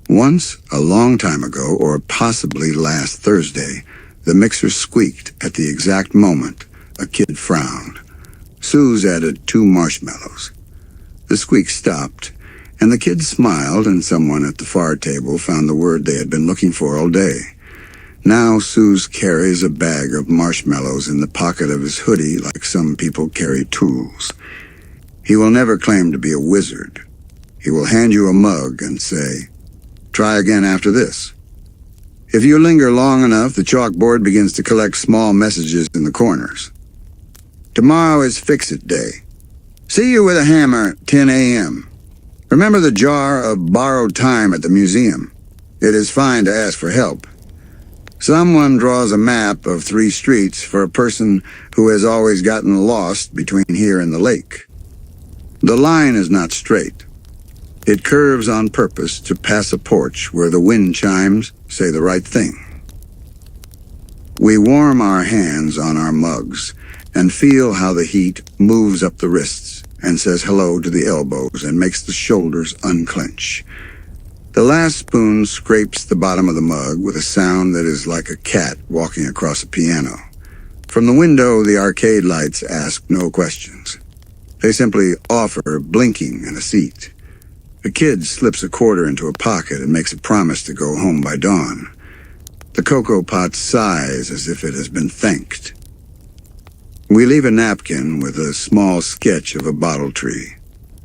Once, a long time ago, or possibly last Thursday, the mixer squeaked at the exact moment a kid frowned. Seuss added 2 marshmallows. The squeak stopped, and the kids smiled, and someone at the far table found the word they had been looking for all day. Now Seuss carries a bag of marshmallows in the pocket of his hoodie like some people carry tools. He will never claim to be a wizard. He will hand you a mug and say, "Try again after this." If you linger long enough, the chalkboard begins to collect small messages in the corners. Tomorrow is Fix-It Day. See you with a hammer at 10 a.m. Remember the jar of borrowed time at the museum. It is fine to ask for help. Someone draws a map of 3 streets for a person who has always gotten lost between here and the lake. The line is not straight. It curves on purpose to pass a porch where the wind chimes say the right thing. We warm our hands on our mugs and feel how the heat moves up the wrists and says hello to the elbows and makes the shoulders unclench. The last spoon scrapes the bottom of the mug with a sound that is like a cat walking across a piano. From the window, the arcade lights ask no questions. They simply offer blinking and a seat. A kid slips a quarter into a pocket and makes a promise to go home by dawn. The cocoa pot sighs as if it has been thanked. We leave a napkin with a small sketch of a bottle tree.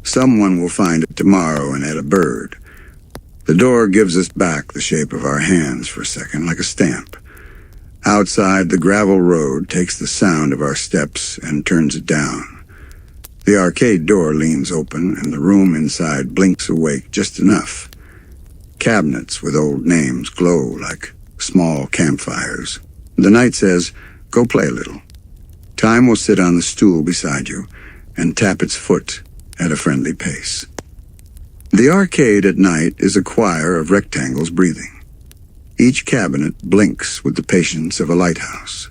Someone will find it tomorrow and add a bird. The door gives us back the shape of our hands for a second, like a stamp. Outside, the gravel road takes the sound of our steps and turns it down. The arcade door leans open, and the room inside blinks awake just enough. Cabinets with old names glow like small campfires. The night says, "Go play a little." Time will sit on the stool beside you and tap its foot at a friendly pace. The arcade at night is a choir of rectangles breathing. Each cabinet blinks with the patience of a lighthouse.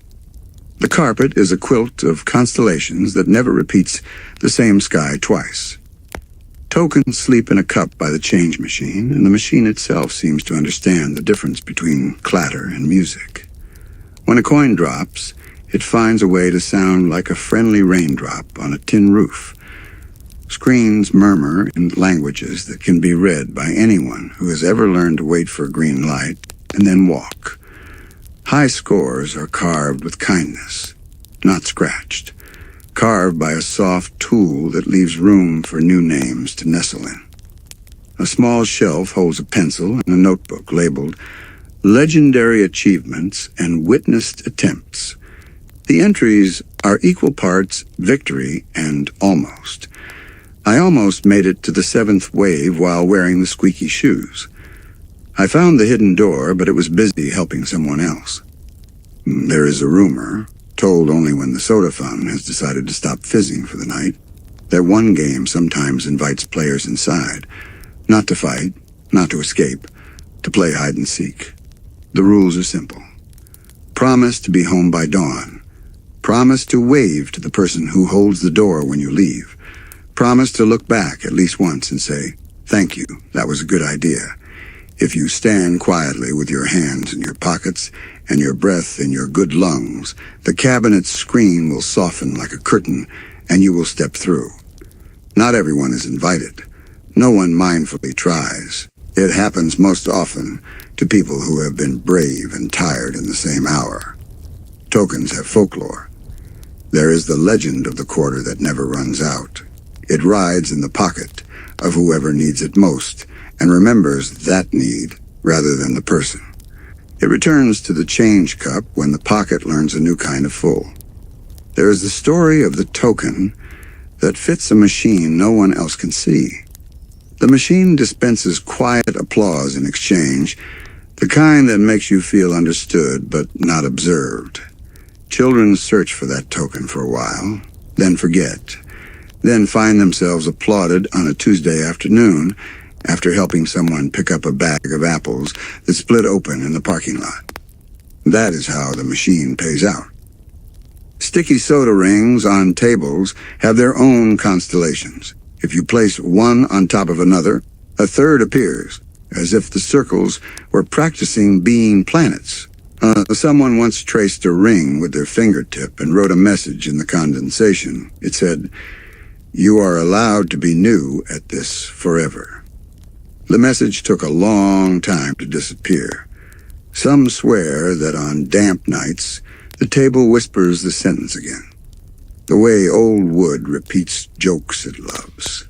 The carpet is a quilt of constellations that never repeats the same sky twice. Tokens sleep in a cup by the change machine, and the machine itself seems to understand the difference between clatter and music. When a coin drops, it finds a way to sound like a friendly raindrop on a tin roof. Screens murmur in languages that can be read by anyone who has ever learned to wait for a green light and then walk. High scores are carved with kindness, not scratched, carved by a soft tool that leaves room for new names to nestle in. A small shelf holds a pencil and a notebook labeled Legendary Achievements and Witnessed Attempts. The entries are equal parts victory and almost. I almost made it to the 7th wave while wearing the squeaky shoes. I found the hidden door, but it was busy helping someone else. There is a rumor, told only when the soda fountain has decided to stop fizzing for the night, that one game sometimes invites players inside, not to fight, not to escape, to play hide and seek. The rules are simple. Promise to be home by dawn. Promise to wave to the person who holds the door when you leave. Promise to look back at least once and say, "Thank you, that was a good idea." If you stand quietly with your hands in your pockets and your breath in your good lungs, the cabinet's screen will soften like a curtain and you will step through. Not everyone is invited. No one mindfully tries. It happens most often to people who have been brave and tired in the same hour. Tokens have folklore. There is the legend of the quarter that never runs out. It rides in the pocket of whoever needs it most and remembers that need rather than the person. It returns to the change cup when the pocket learns a new kind of fool. There is the story of the token that fits a machine no one else can see. The machine dispenses quiet applause in exchange, the kind that makes you feel understood but not observed. Children search for that token for a while, then forget, then find themselves applauded on a Tuesday afternoon after helping someone pick up a bag of apples that split open in the parking lot. That is how the machine pays out. Sticky soda rings on tables have their own constellations. If you place one on top of another, a third appears, as if the circles were practicing being planets. Someone once traced a ring with their fingertip and wrote a message in the condensation. It said, "You are allowed to be new at this forever." The message took a long time to disappear. Some swear that on damp nights, the table whispers the sentence again, the way old wood repeats jokes it loves.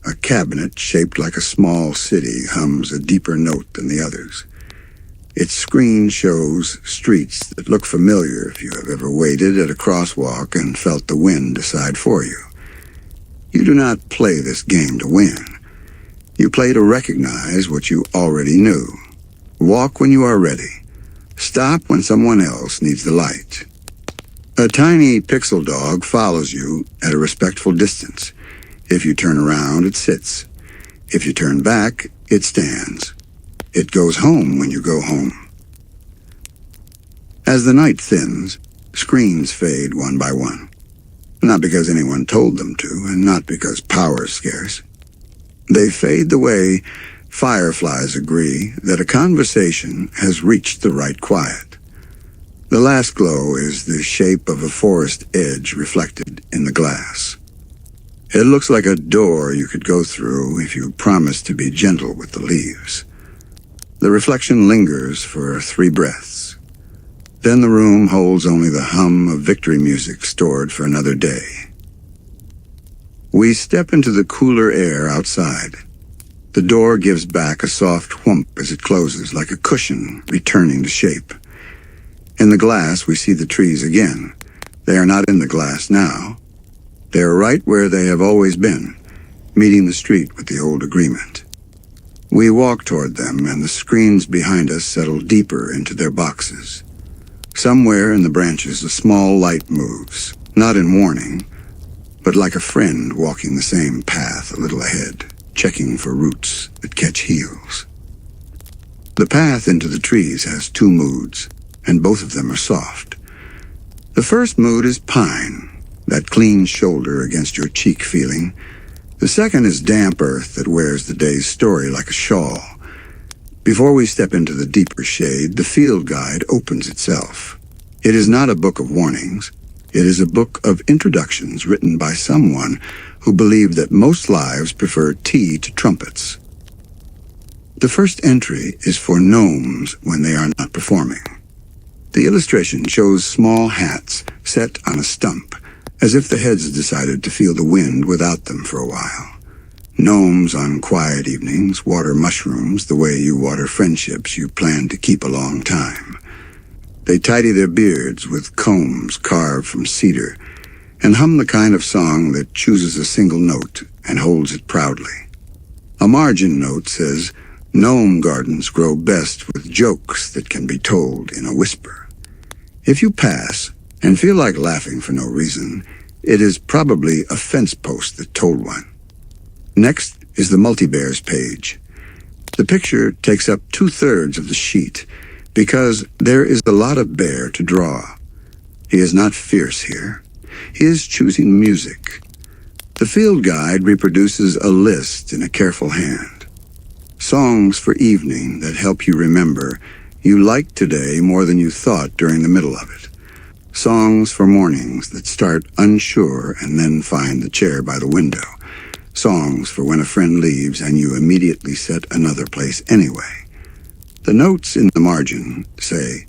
A cabinet shaped like a small city hums a deeper note than the others. Its screen shows streets that look familiar if you have ever waited at a crosswalk and felt the wind decide for you. You do not play this game to win. You play to recognize what you already knew. Walk when you are ready. Stop when someone else needs the light. A tiny pixel dog follows you at a respectful distance. If you turn around, it sits. If you turn back, it stands. It goes home when you go home. As the night thins, screens fade one by one. Not because anyone told them to, and not because power is scarce. They fade the way fireflies agree that a conversation has reached the right quiet. The last glow is the shape of a forest edge reflected in the glass. It looks like a door you could go through if you promised to be gentle with the leaves. The reflection lingers for 3 breaths. Then the room holds only the hum of victory music stored for another day. We step into the cooler air outside. The door gives back a soft whump as it closes, like a cushion returning to shape. In the glass, we see the trees again. They are not in the glass now. They are right where they have always been, meeting the street with the old agreement. We walk toward them, and the screens behind us settle deeper into their boxes. Somewhere in the branches, a small light moves, not in warning, but like a friend walking the same path a little ahead, checking for roots that catch heels. The path into the trees has 2 moods, and both of them are soft. The first mood is pine, that clean shoulder against your cheek feeling. The second is damp earth that wears the day's story like a shawl. Before we step into the deeper shade, the field guide opens itself. It is not a book of warnings. It is a book of introductions written by someone who believed that most lives prefer tea to trumpets. The first entry is for gnomes when they are not performing. The illustration shows small hats set on a stump, as if the heads decided to feel the wind without them for a while. Gnomes on quiet evenings water mushrooms the way you water friendships you plan to keep a long time. They tidy their beards with combs carved from cedar and hum the kind of song that chooses a single note and holds it proudly. A margin note says, "Gnome gardens grow best with jokes that can be told in a whisper." If you pass and feel like laughing for no reason, it is probably a fence post that told one. Next is the multi-bears page. The picture takes up 2/3 of the sheet because there is a lot of bear to draw. He is not fierce here. He is choosing music. The field guide reproduces a list in a careful hand. Songs for evening that help you remember you liked today more than you thought during the middle of it. Songs for mornings that start unsure and then find the chair by the window. Songs for when a friend leaves and you immediately set another place anyway. The notes in the margin say,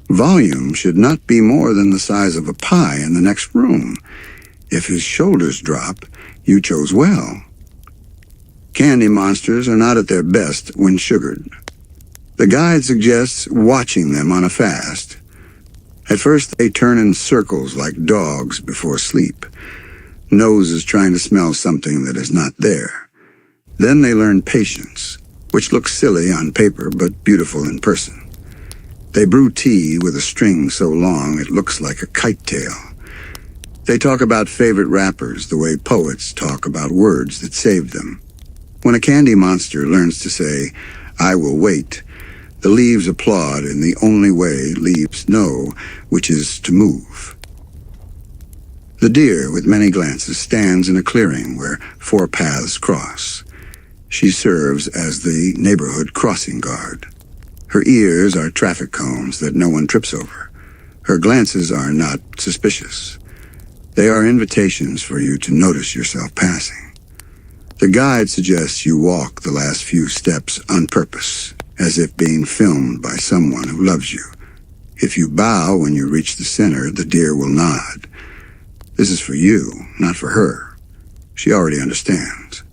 "Volume should not be more than the size of a pie in the next room." If his shoulders drop, you chose well. Candy monsters are not at their best when sugared. The guide suggests watching them on a fast. At first, they turn in circles like dogs before sleep. Noses trying to smell something that is not there. Then they learn patience, which looks silly on paper but beautiful in person. They brew tea with a string so long it looks like a kite tail. They talk about favorite rappers the way poets talk about words that saved them. When a candy monster learns to say, "I will wait," the leaves applaud in the only way leaves know, which is to move. The deer with many glances stands in a clearing where 4 paths cross. She serves as the neighborhood crossing guard. Her ears are traffic cones that no one trips over. Her glances are not suspicious. They are invitations for you to notice yourself passing. The guide suggests you walk the last few steps on purpose, as if being filmed by someone who loves you. If you bow when you reach the center, the deer will nod. This is for you, not for her. She already understands.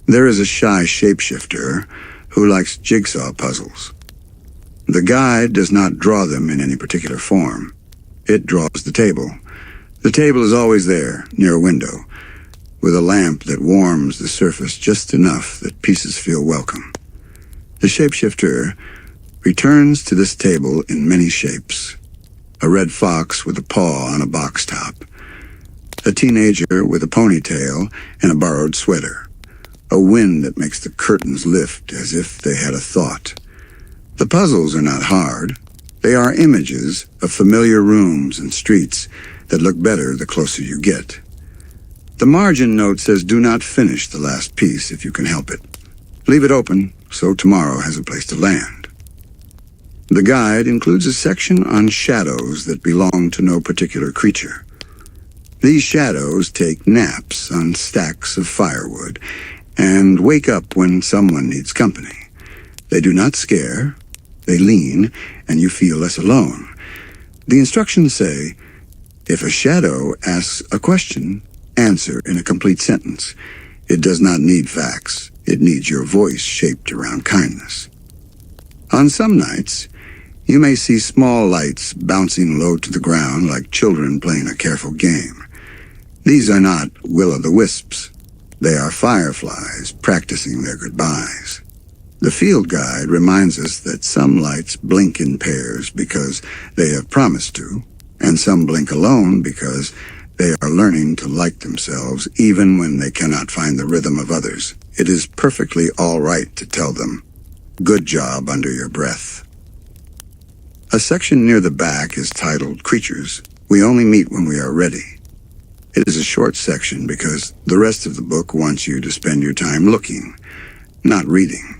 There is a shy shapeshifter who likes jigsaw puzzles. The guide does not draw them in any particular form. It draws the table. The table is always there, near a window, with a lamp that warms the surface just enough that pieces feel welcome. The shapeshifter returns to this table in many shapes. A red fox with a paw on a box top. A teenager with a ponytail and a borrowed sweater. A wind that makes the curtains lift as if they had a thought. The puzzles are not hard. They are images of familiar rooms and streets that look better the closer you get. The margin note says do not finish the last piece if you can help it. Leave it open so tomorrow has a place to land. The guide includes a section on shadows that belong to no particular creature. These shadows take naps on stacks of firewood and wake up when someone needs company. They do not scare, they lean, and you feel less alone. The instructions say, if a shadow asks a question, answer in a complete sentence. It does not need facts. It needs your voice shaped around kindness. On some nights, you may see small lights bouncing low to the ground like children playing a careful game. These are not will-o'-the-wisps. They are fireflies practicing their goodbyes. The field guide reminds us that some lights blink in pairs because they have promised to, and some blink alone because they are learning to like themselves even when they cannot find the rhythm of others. It is perfectly all right to tell them, "Good job," under your breath. A section near the back is titled Creatures. We only meet when we are ready. It is a short section because the rest of the book wants you to spend your time looking, not reading.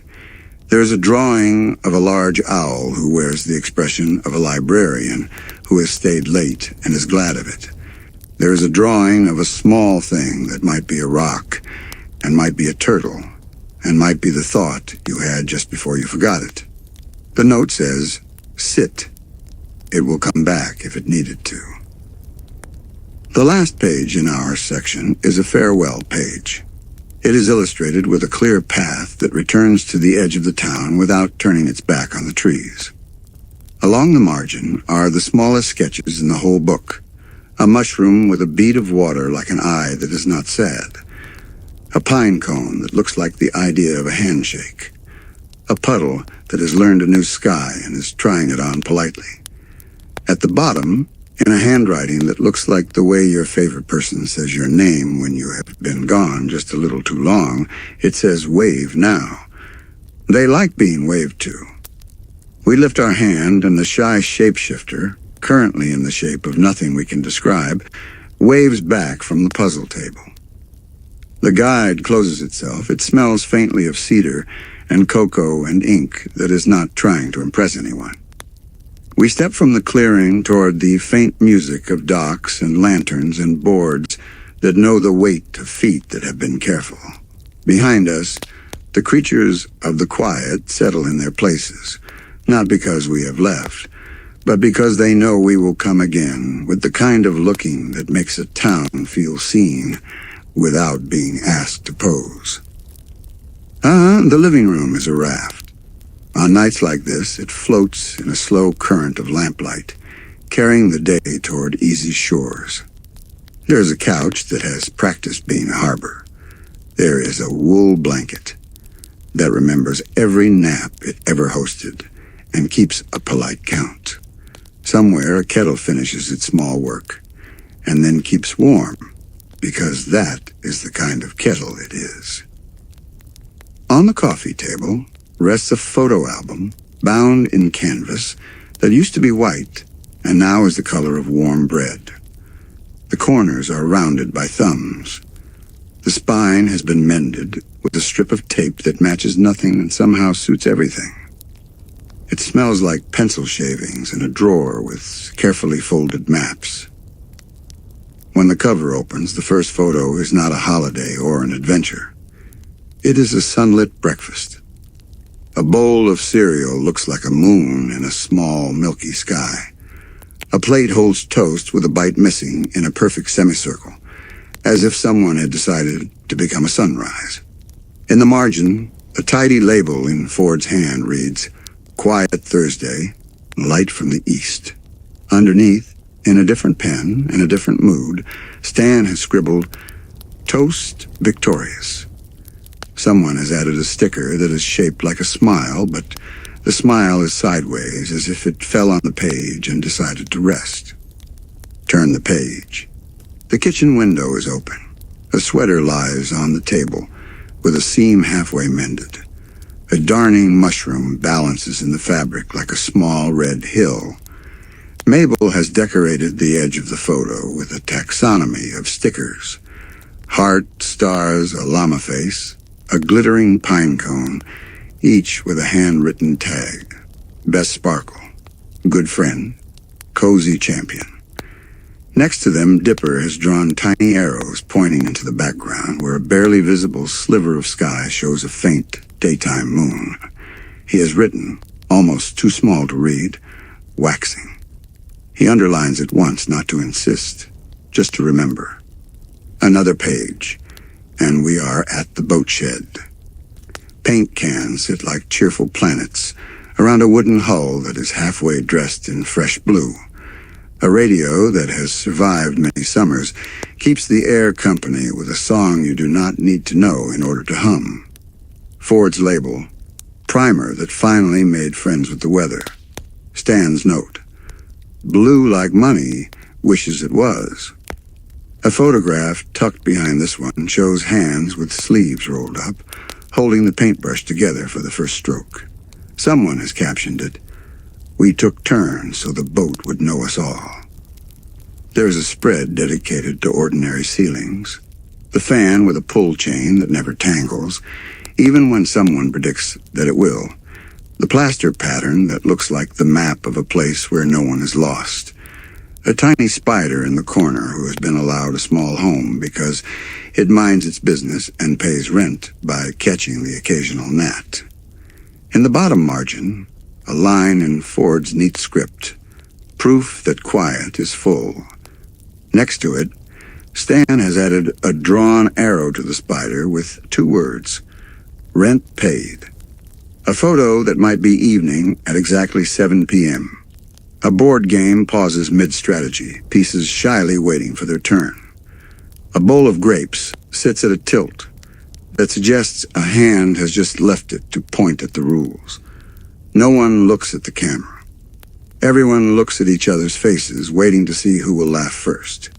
There is a drawing of a large owl who wears the expression of a librarian who has stayed late and is glad of it. There is a drawing of a small thing that might be a rock, and might be a turtle, and might be the thought you had just before you forgot it. The note says, "Sit. It will come back if it needed to." The last page in our section is a farewell page. It is illustrated with a clear path that returns to the edge of the town without turning its back on the trees. Along the margin are the smallest sketches in the whole book. A mushroom with a bead of water like an eye that is not sad. A pine cone that looks like the idea of a handshake. A puddle that has learned a new sky and is trying it on politely. At the bottom, in a handwriting that looks like the way your favorite person says your name when you have been gone just a little too long, it says "Wave now." They like being waved to. We lift our hand and the shy shapeshifter, currently in the shape of nothing we can describe, waves back from the puzzle table. The guide closes itself. It smells faintly of cedar and cocoa and ink that is not trying to impress anyone. We step from the clearing toward the faint music of docks and lanterns and boards that know the weight of feet that have been careful. Behind us, the creatures of the quiet settle in their places, not because we have left, but because they know we will come again with the kind of looking that makes a town feel seen without being asked to pose. The living room is a raft. On nights like this, it floats in a slow current of lamplight, carrying the day toward easy shores. There is a couch that has practiced being a harbor. There is a wool blanket that remembers every nap it ever hosted and keeps a polite count. Somewhere a kettle finishes its small work and then keeps warm, because that is the kind of kettle it is. On the coffee table rests a photo album bound in canvas that used to be white and now is the color of warm bread. The corners are rounded by thumbs. The spine has been mended with a strip of tape that matches nothing and somehow suits everything. It smells like pencil shavings in a drawer with carefully folded maps. When the cover opens, the first photo is not a holiday or an adventure. It is a sunlit breakfast. A bowl of cereal looks like a moon in a small, milky sky. A plate holds toast with a bite missing in a perfect semicircle, as if someone had decided to become a sunrise. In the margin, a tidy label in Ford's hand reads, "Quiet Thursday, light from the east." Underneath, in a different pen, in a different mood, Stan has scribbled, "Toast Victorious." Someone has added a sticker that is shaped like a smile, but the smile is sideways, as if it fell on the page and decided to rest. Turn the page. The kitchen window is open. A sweater lies on the table, with a seam halfway mended. A darning mushroom balances in the fabric like a small red hill. Mabel has decorated the edge of the photo with a taxonomy of stickers. Heart, stars, a llama face, a glittering pine cone, each with a handwritten tag. Best Sparkle, Good Friend, Cozy Champion. Next to them, Dipper has drawn tiny arrows pointing into the background where a barely visible sliver of sky shows a faint daytime moon. He has written, almost too small to read, waxing. He underlines it once, not to insist, just to remember. Another page, and we are at the boat shed. Paint cans sit like cheerful planets around a wooden hull that is halfway dressed in fresh blue. A radio that has survived many summers keeps the air company with a song you do not need to know in order to hum. Ford's label, primer that finally made friends with the weather. Stan's note, blue like money, wishes it was. A photograph tucked behind this one shows hands with sleeves rolled up, holding the paintbrush together for the first stroke. Someone has captioned it, "We took turns so the boat would know us all." There is a spread dedicated to ordinary ceilings. The fan with a pull chain that never tangles, even when someone predicts that it will. The plaster pattern that looks like the map of a place where no one is lost. A tiny spider in the corner who has been allowed a small home because it minds its business and pays rent by catching the occasional gnat. In the bottom margin, a line in Ford's neat script, proof that quiet is full. Next to it, Stan has added a drawn arrow to the spider with 2 words, rent paid. A photo that might be evening at exactly 7 p.m. A board game pauses mid-strategy, pieces shyly waiting for their turn. A bowl of grapes sits at a tilt that suggests a hand has just left it to point at the rules. No one looks at the camera. Everyone looks at each other's faces, waiting to see who will laugh first.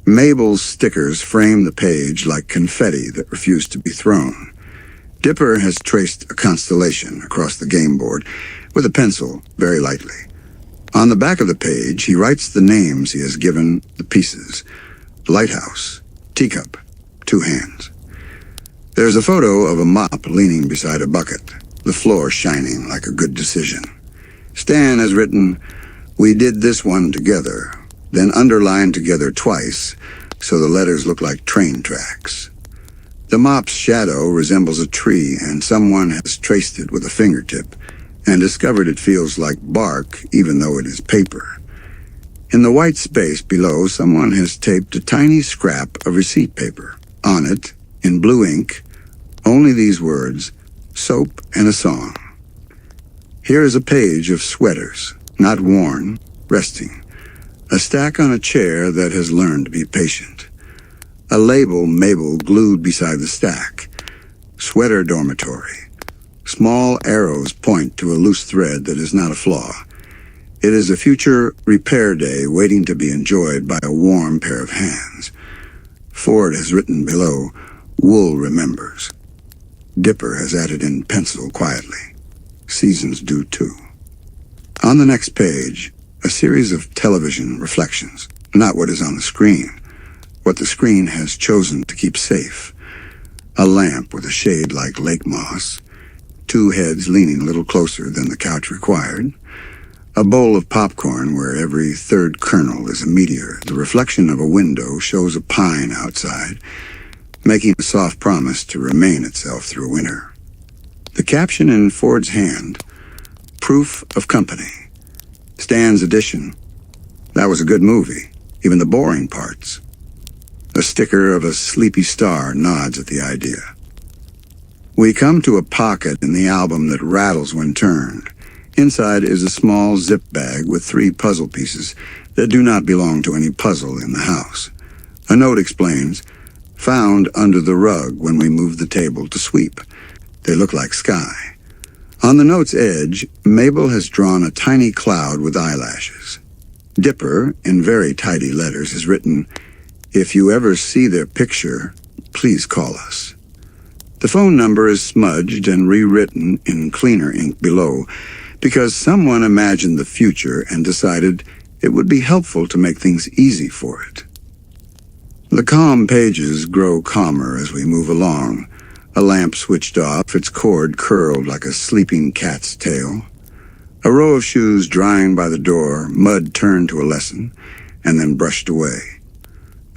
Mabel's stickers frame the page like confetti that refused to be thrown. Dipper has traced a constellation across the game board with a pencil very lightly. On the back of the page, he writes the names he has given the pieces. Lighthouse, teacup, 2 hands. There's a photo of a mop leaning beside a bucket, the floor shining like a good decision. Stan has written, "We did this one together," then underlined together twice, so the letters look like train tracks. The mop's shadow resembles a tree, and someone has traced it with a fingertip, and discovered it feels like bark even though it is paper. In the white space below, someone has taped a tiny scrap of receipt paper. On it, in blue ink, only these words, soap and a song. Here is a page of sweaters, not worn, resting. A stack on a chair that has learned to be patient. A label Mabel glued beside the stack. Sweater dormitory. Small arrows point to a loose thread that is not a flaw. It is a future repair day waiting to be enjoyed by a warm pair of hands. Ford has written below, Wool remembers. Dipper has added in pencil quietly. Seasons do too. On the next page, a series of television reflections. Not what is on the screen. What the screen has chosen to keep safe. A lamp with a shade like lake moss. Two heads leaning a little closer than the couch required. A bowl of popcorn where every third kernel is a meteor. The reflection of a window shows a pine outside, making a soft promise to remain itself through winter. The caption in Ford's hand, proof of company. Stan's edition, that was a good movie, even the boring parts. A sticker of a sleepy star nods at the idea. We come to a pocket in the album that rattles when turned. Inside is a small zip bag with 3 puzzle pieces that do not belong to any puzzle in the house. A note explains, found under the rug when we moved the table to sweep. They look like sky. On the note's edge, Mabel has drawn a tiny cloud with eyelashes. Dipper, in very tidy letters, has written, if you ever see their picture, please call us. The phone number is smudged and rewritten in cleaner ink below because someone imagined the future and decided it would be helpful to make things easy for it. The calm pages grow calmer as we move along. A lamp switched off, its cord curled like a sleeping cat's tail. A row of shoes drying by the door, mud turned to a lesson, and then brushed away.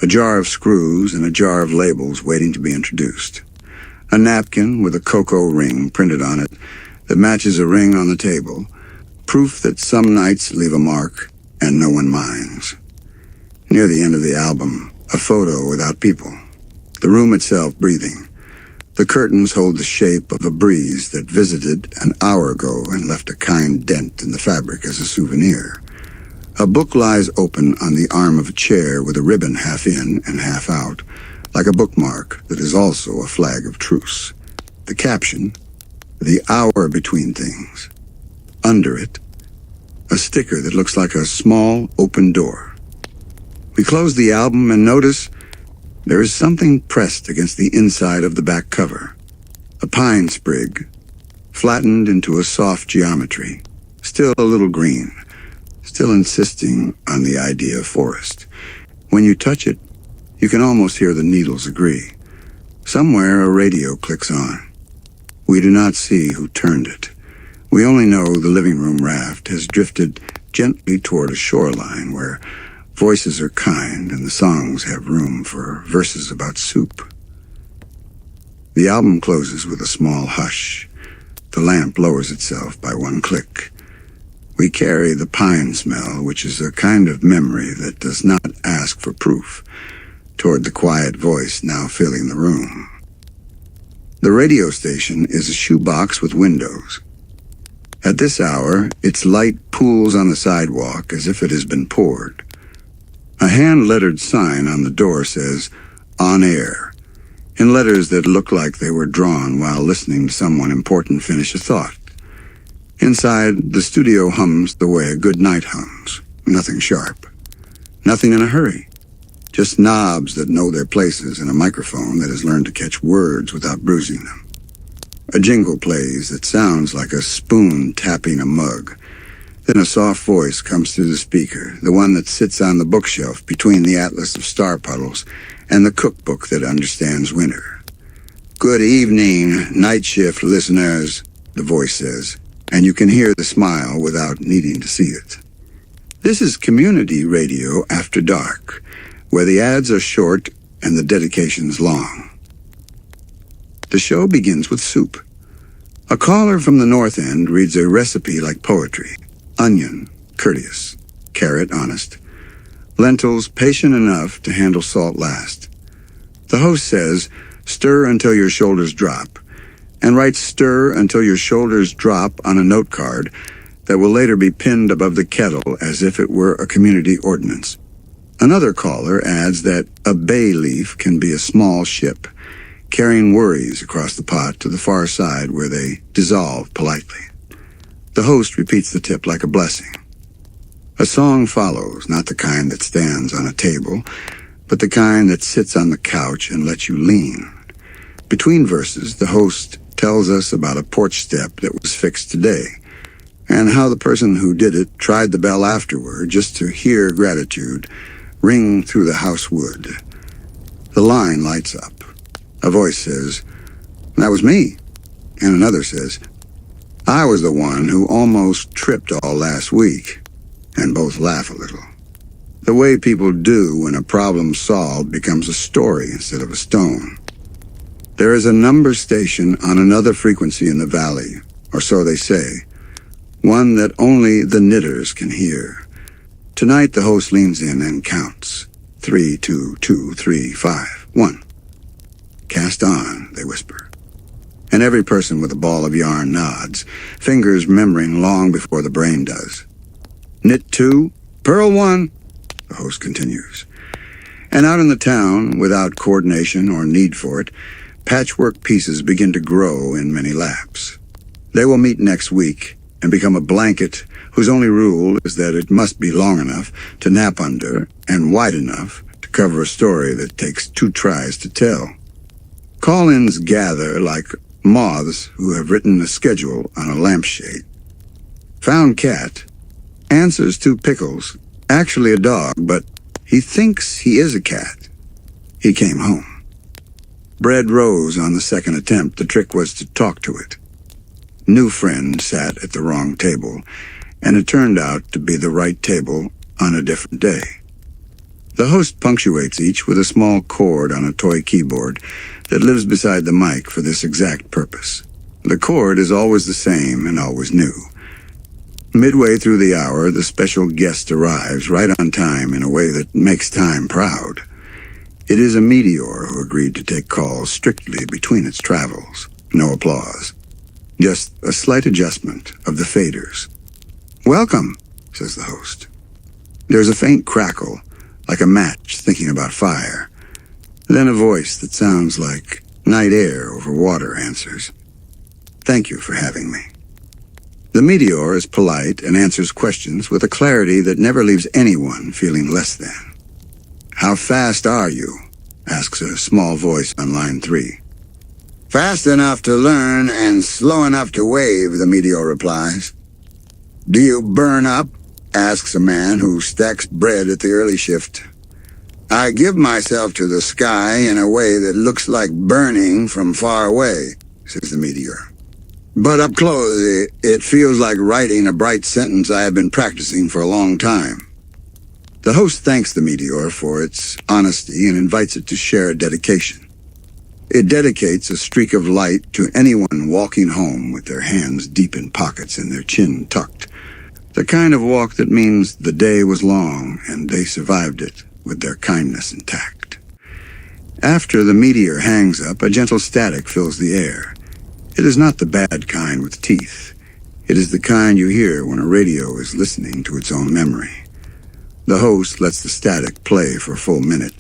A jar of screws and a jar of labels waiting to be introduced. A napkin with a cocoa ring printed on it that matches a ring on the table, proof that some nights leave a mark and no one minds. Near the end of the album, a photo without people. The room itself breathing. The curtains hold the shape of a breeze that visited an hour ago and left a kind dent in the fabric as a souvenir. A book lies open on the arm of a chair with a ribbon half in and half out, like a bookmark that is also a flag of truce. The caption, the hour between things. Under it, a sticker that looks like a small open door. We close the album and notice there is something pressed against the inside of the back cover. A pine sprig, flattened into a soft geometry, still a little green, still insisting on the idea of forest. When you touch it, you can almost hear the needles agree. Somewhere a radio clicks on. We do not see who turned it. We only know the living room raft has drifted gently toward a shoreline where voices are kind and the songs have room for verses about soup. The album closes with a small hush. The lamp lowers itself by one click. We carry the pine smell, which is a kind of memory that does not ask for proof, toward the quiet voice now filling the room. The radio station is a shoebox with windows. At this hour, its light pools on the sidewalk as if it has been poured. A hand-lettered sign on the door says, On Air, in letters that look like they were drawn while listening to someone important finish a thought. Inside, the studio hums the way a good night hums. Nothing sharp. Nothing in a hurry. Just knobs that know their places and a microphone that has learned to catch words without bruising them. A jingle plays that sounds like a spoon tapping a mug. Then a soft voice comes through the speaker, the one that sits on the bookshelf between the atlas of star puddles and the cookbook that understands winter. Good evening, night shift listeners, the voice says, and you can hear the smile without needing to see it. This is community radio after dark, where the ads are short and the dedications long. The show begins with soup. A caller from the north end reads a recipe like poetry. Onion, courteous. Carrot, honest. Lentils, patient enough to handle salt last. The host says, stir until your shoulders drop, and writes stir until your shoulders drop on a note card that will later be pinned above the kettle as if it were a community ordinance. Another caller adds that a bay leaf can be a small ship, carrying worries across the pot to the far side where they dissolve politely. The host repeats the tip like a blessing. A song follows, not the kind that stands on a table, but the kind that sits on the couch and lets you lean. Between verses, the host tells us about a porch step that was fixed today, and how the person who did it tried the bell afterward just to hear gratitude ring through the house wood. The line lights up. A voice says, "That was me." And another says, "I was the one who almost tripped all last week." And both laugh a little. The way people do when a problem solved becomes a story instead of a stone. There is a number station on another frequency in the valley, or so they say, one that only the knitters can hear. Tonight the host leans in and counts. 3, 2, 2, 3, 5, 1. "Cast on," they whisper. And every person with a ball of yarn nods, fingers remembering long before the brain does. "Knit 2, purl 1, the host continues. And out in the town, without coordination or need for it, patchwork pieces begin to grow in many laps. They will meet next week and become a blanket whose only rule is that it must be long enough to nap under and wide enough to cover a story that takes 2 tries to tell. Call-ins gather like moths who have written a schedule on a lampshade. Found cat. Answers 2 pickles. Actually a dog, but he thinks he is a cat. He came home. Bread rose on the second attempt. The trick was to talk to it. New friend sat at the wrong table, and it turned out to be the right table on a different day. The host punctuates each with a small chord on a toy keyboard that lives beside the mic for this exact purpose. The chord is always the same and always new. Midway through the hour, the special guest arrives right on time in a way that makes time proud. It is a meteor who agreed to take calls strictly between its travels. No applause. Just a slight adjustment of the faders. "Welcome," says the host. There's a faint crackle, like a match thinking about fire. Then a voice that sounds like night air over water answers. "Thank you for having me." The meteor is polite and answers questions with a clarity that never leaves anyone feeling less than. "How fast are you?" asks a small voice on line 3. "Fast enough to learn and slow enough to wave," the meteor replies. "Do you burn up?" asks a man who stacks bread at the early shift. "I give myself to the sky in a way that looks like burning from far away," says the meteor. "But up close, it feels like writing a bright sentence I have been practicing for a long time." The host thanks the meteor for its honesty and invites it to share a dedication. It dedicates a streak of light to anyone walking home with their hands deep in pockets and their chin tucked. The kind of walk that means the day was long and they survived it with their kindness intact. After the meteor hangs up, a gentle static fills the air. It is not the bad kind with teeth. It is the kind you hear when a radio is listening to its own memory. The host lets the static play for a full minute,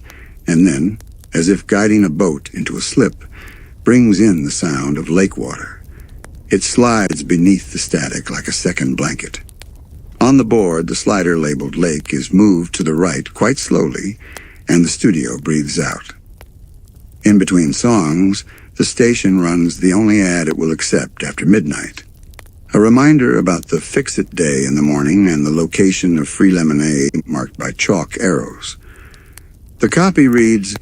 and then, as if guiding a boat into a slip, brings in the sound of lake water. It slides beneath the static like a second blanket. On the board, the slider labeled lake is moved to the right quite slowly, and the studio breathes out. In between songs, the station runs the only ad it will accept after midnight. A reminder about the fix-it day in the morning and the location of free lemonade marked by chalk arrows. The copy reads,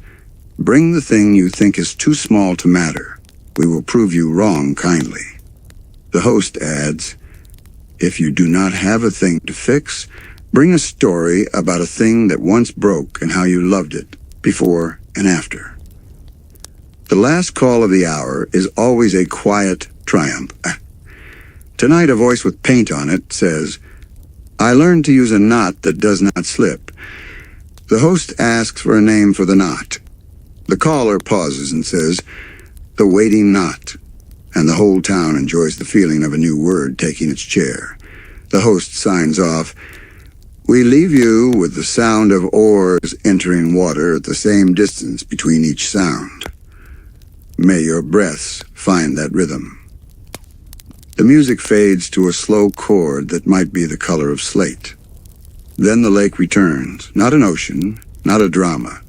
"Bring the thing you think is too small to matter. We will prove you wrong kindly." The host adds, "If you do not have a thing to fix, bring a story about a thing that once broke and how you loved it, before and after." The last call of the hour is always a quiet, triumph. Tonight, a voice with paint on it says, "I learned to use a knot that does not slip." The host asks for a name for the knot. The caller pauses and says, "The waiting knot," and the whole town enjoys the feeling of a new word taking its chair. The host signs off, "We leave you with the sound of oars entering water at the same distance between each sound. May your breaths find that rhythm." The music fades to a slow chord that might be the color of slate. Then the lake returns, not an ocean, not a drama,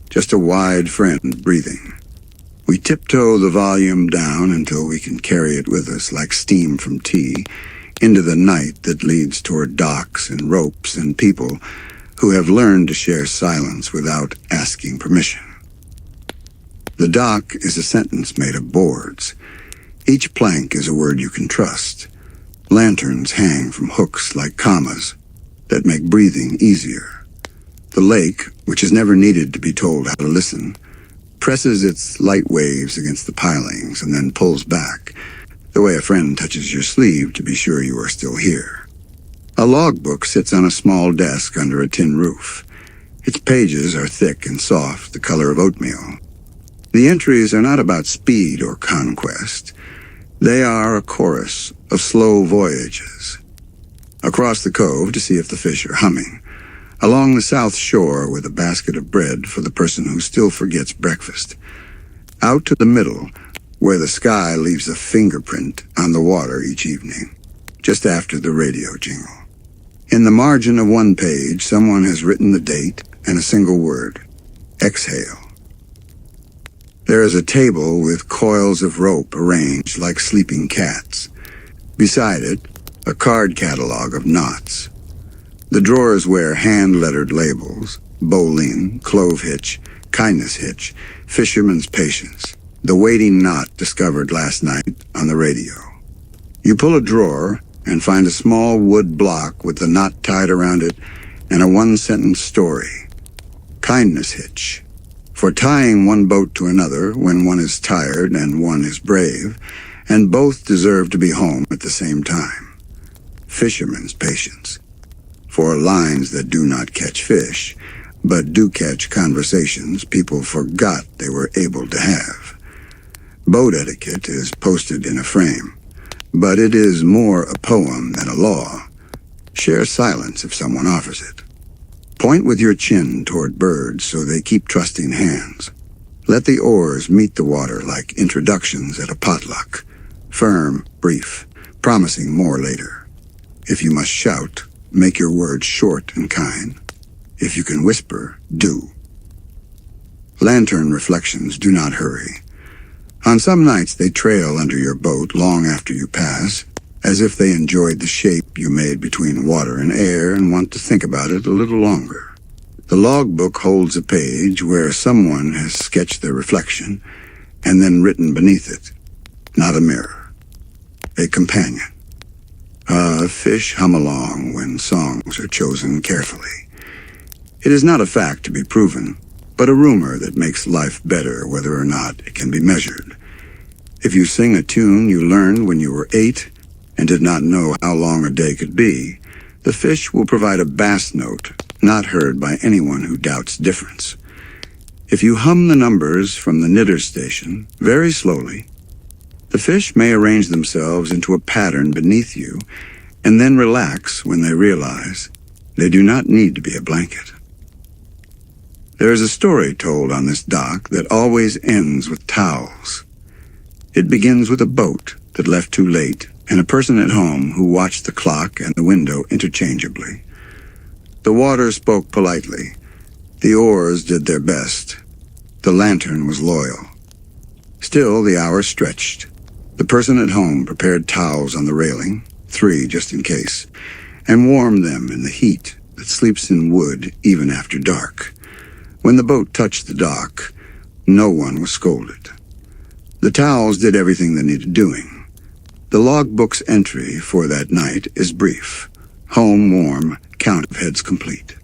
just a wide friend breathing. We tiptoe the volume down until we can carry it with us like steam from tea, into the night that leads toward docks and ropes and people who have learned to share silence without asking permission. The dock is a sentence made of boards. Each plank is a word you can trust. Lanterns hang from hooks like commas that make breathing easier. The lake, which has never needed to be told how to listen, presses its light waves against the pilings and then pulls back, the way a friend touches your sleeve to be sure you are still here. A logbook sits on a small desk under a tin roof. Its pages are thick and soft, the color of oatmeal. The entries are not about speed or conquest. They are a chorus of slow voyages. Across the cove to see if the fish are humming. Along the south shore with a basket of bread for the person who still forgets breakfast. Out to the middle, where the sky leaves a fingerprint on the water each evening, just after the radio jingle. In the margin of one page, someone has written the date and a single word: exhale. There is a table with coils of rope arranged like sleeping cats. Beside it, a card catalog of knots. The drawers wear hand-lettered labels: bowline, clove hitch, kindness hitch, fisherman's patience. The waiting knot discovered last night on the radio. You pull a drawer and find a small wood block with the knot tied around it and a one-sentence story. Kindness hitch. For tying one boat to another when one is tired and one is brave, and both deserve to be home at the same time. Fisherman's patience. For lines that do not catch fish, but do catch conversations people forgot they were able to have. Boat etiquette is posted in a frame, but it is more a poem than a law. Share silence if someone offers it. Point with your chin toward birds so they keep trusting hands. Let the oars meet the water like introductions at a potluck. Firm, brief, promising more later. If you must shout, make your words short and kind. If you can whisper, do. Lantern reflections do not hurry. On some nights they trail under your boat long after you pass, as if they enjoyed the shape you made between water and air and want to think about it a little longer. The logbook holds a page where someone has sketched their reflection and then written beneath it, not a mirror, a companion. Fish hum along when songs are chosen carefully. It is not a fact to be proven, but a rumor that makes life better whether or not it can be measured. If you sing a tune you learned when you were 8 and did not know how long a day could be, the fish will provide a bass note not heard by anyone who doubts difference. If you hum the numbers from the knitter station very slowly, the fish may arrange themselves into a pattern beneath you and then relax when they realize they do not need to be a blanket. There is a story told on this dock that always ends with towels. It begins with a boat that left too late and a person at home who watched the clock and the window interchangeably. The water spoke politely. The oars did their best. The lantern was loyal. Still, the hours stretched. The person at home prepared towels on the railing, 3 just in case, and warmed them in the heat that sleeps in wood even after dark. When the boat touched the dock, no one was scolded. The towels did everything they needed doing. The logbook's entry for that night is brief. Home warm, count of heads complete.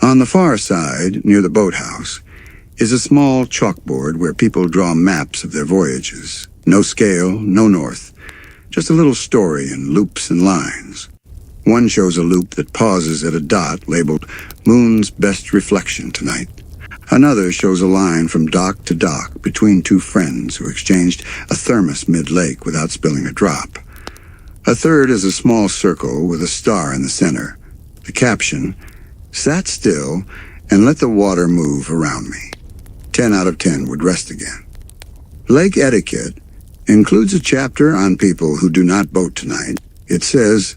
On the far side, near the boathouse, is a small chalkboard where people draw maps of their voyages, No scale, no north. Just a little story in loops and lines. One shows a loop that pauses at a dot labeled Moon's Best Reflection Tonight. Another shows a line from dock to dock between two friends who exchanged a thermos mid-lake without spilling a drop. A third is a small circle with a star in the center. The caption, "Sat still and let the water move around me." 10 out of 10 would rest again. Lake etiquette includes a chapter on people who do not boat tonight. It says,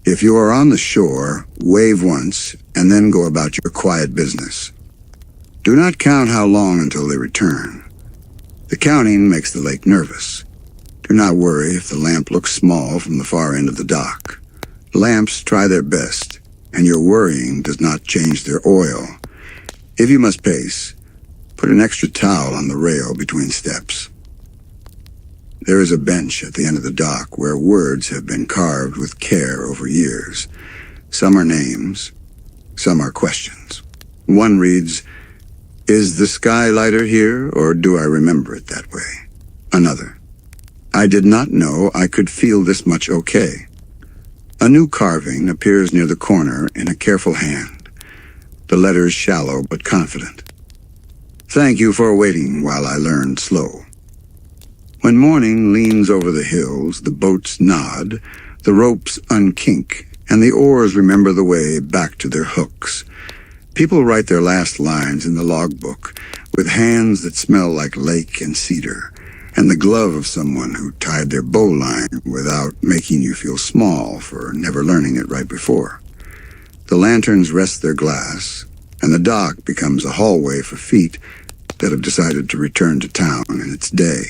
"If you are on the shore, wave once and then go about your quiet business. Do not count how long until they return. The counting makes the lake nervous. Do not worry if the lamp looks small from the far end of the dock. Lamps try their best, and your worrying does not change their oil. If you must pace, put an extra towel on the rail between steps." There is a bench at the end of the dock where words have been carved with care over years. Some are names, some are questions. One reads, "Is the sky lighter here, or do I remember it that way?" Another, "I did not know I could feel this much okay." A new carving appears near the corner in a careful hand. The letters shallow but confident. "Thank you for waiting while I learned slow." When morning leans over the hills, the boats nod, the ropes unkink, and the oars remember the way back to their hooks. People write their last lines in the logbook with hands that smell like lake and cedar, and the glove of someone who tied their bowline without making you feel small for never learning it right before. The lanterns rest their glass, and the dock becomes a hallway for feet that have decided to return to town in its day.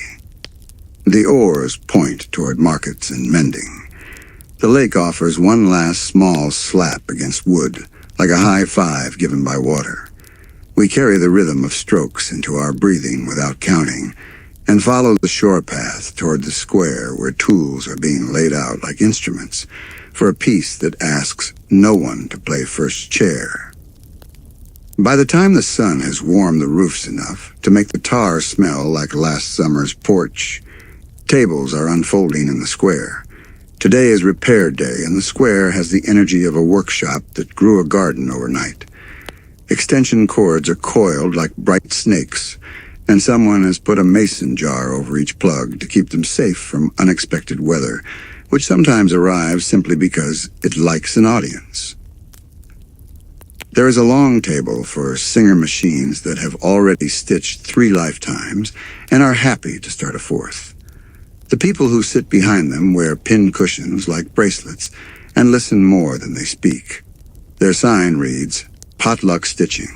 The oars point toward markets and mending. The lake offers one last small slap against wood, like a high five given by water. We carry the rhythm of strokes into our breathing without counting, and follow the shore path toward the square where tools are being laid out like instruments for a piece that asks no one to play first chair. By the time the sun has warmed the roofs enough to make the tar smell like last summer's porch, tables are unfolding in the square. Today is repair day, and the square has the energy of a workshop that grew a garden overnight. Extension cords are coiled like bright snakes, and someone has put a mason jar over each plug to keep them safe from unexpected weather, which sometimes arrives simply because it likes an audience. There is a long table for Singer machines that have already stitched 3 lifetimes and are happy to start a 4th. The people who sit behind them wear pin cushions like bracelets and listen more than they speak. Their sign reads, "Potluck Stitching.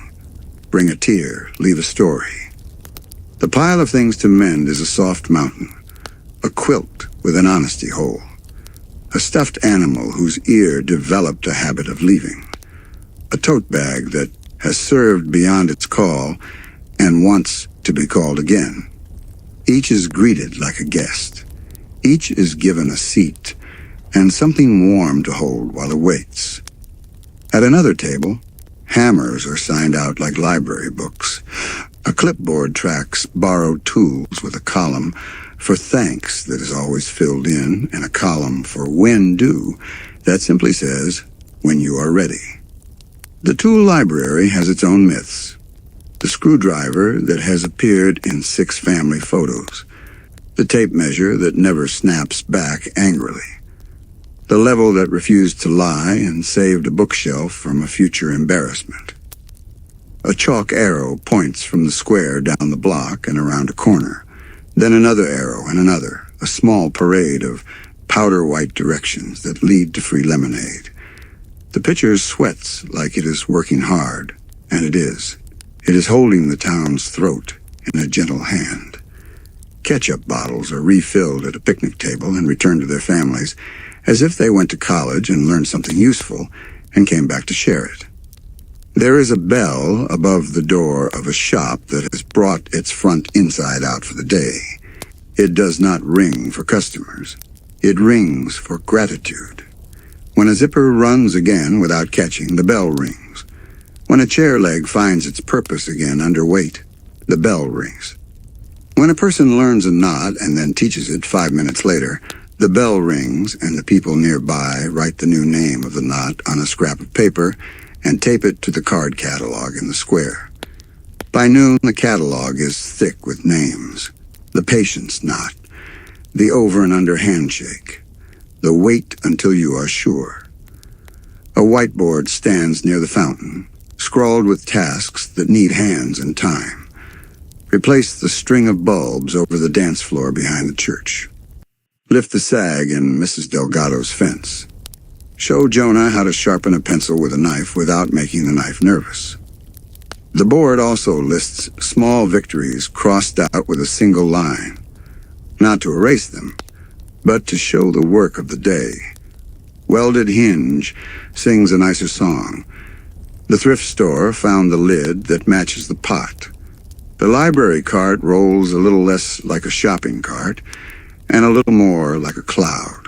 Bring a tear, leave a story." The pile of things to mend is a soft mountain, a quilt with an honesty hole, a stuffed animal whose ear developed a habit of leaving, a tote bag that has served beyond its call and wants to be called again. Each is greeted like a guest. Each is given a seat and something warm to hold while it waits. At another table, hammers are signed out like library books. A clipboard tracks borrowed tools with a column for thanks that is always filled in, and a column for when due that simply says, when you are ready. The tool library has its own myths. The screwdriver that has appeared in 6 family photos. The tape measure that never snaps back angrily. The level that refused to lie and saved a bookshelf from a future embarrassment. A chalk arrow points from the square down the block and around a corner. Then another arrow and another, a small parade of powder-white directions that lead to free lemonade. The pitcher sweats like it is working hard, and it is. It is holding the town's throat in a gentle hand. Ketchup bottles are refilled at a picnic table and returned to their families as if they went to college and learned something useful and came back to share it. There is a bell above the door of a shop that has brought its front inside out for the day. It does not ring for customers. It rings for gratitude. When a zipper runs again without catching, the bell rings. When a chair leg finds its purpose again under weight, the bell rings. When a person learns a knot and then teaches it 5 minutes later, the bell rings and the people nearby write the new name of the knot on a scrap of paper and tape it to the card catalog in the square. By noon, the catalog is thick with names. The patience knot, the over and under handshake, the wait until you are sure. A whiteboard stands near the fountain, scrawled with tasks that need hands and time. Replace the string of bulbs over the dance floor behind the church. Lift the sag in Mrs. Delgado's fence. Show Jonah how to sharpen a pencil with a knife without making the knife nervous. The board also lists small victories crossed out with a single line, not to erase them, but to show the work of the day. Welded hinge sings a nicer song. The thrift store found the lid that matches the pot. The library cart rolls a little less like a shopping cart and a little more like a cloud.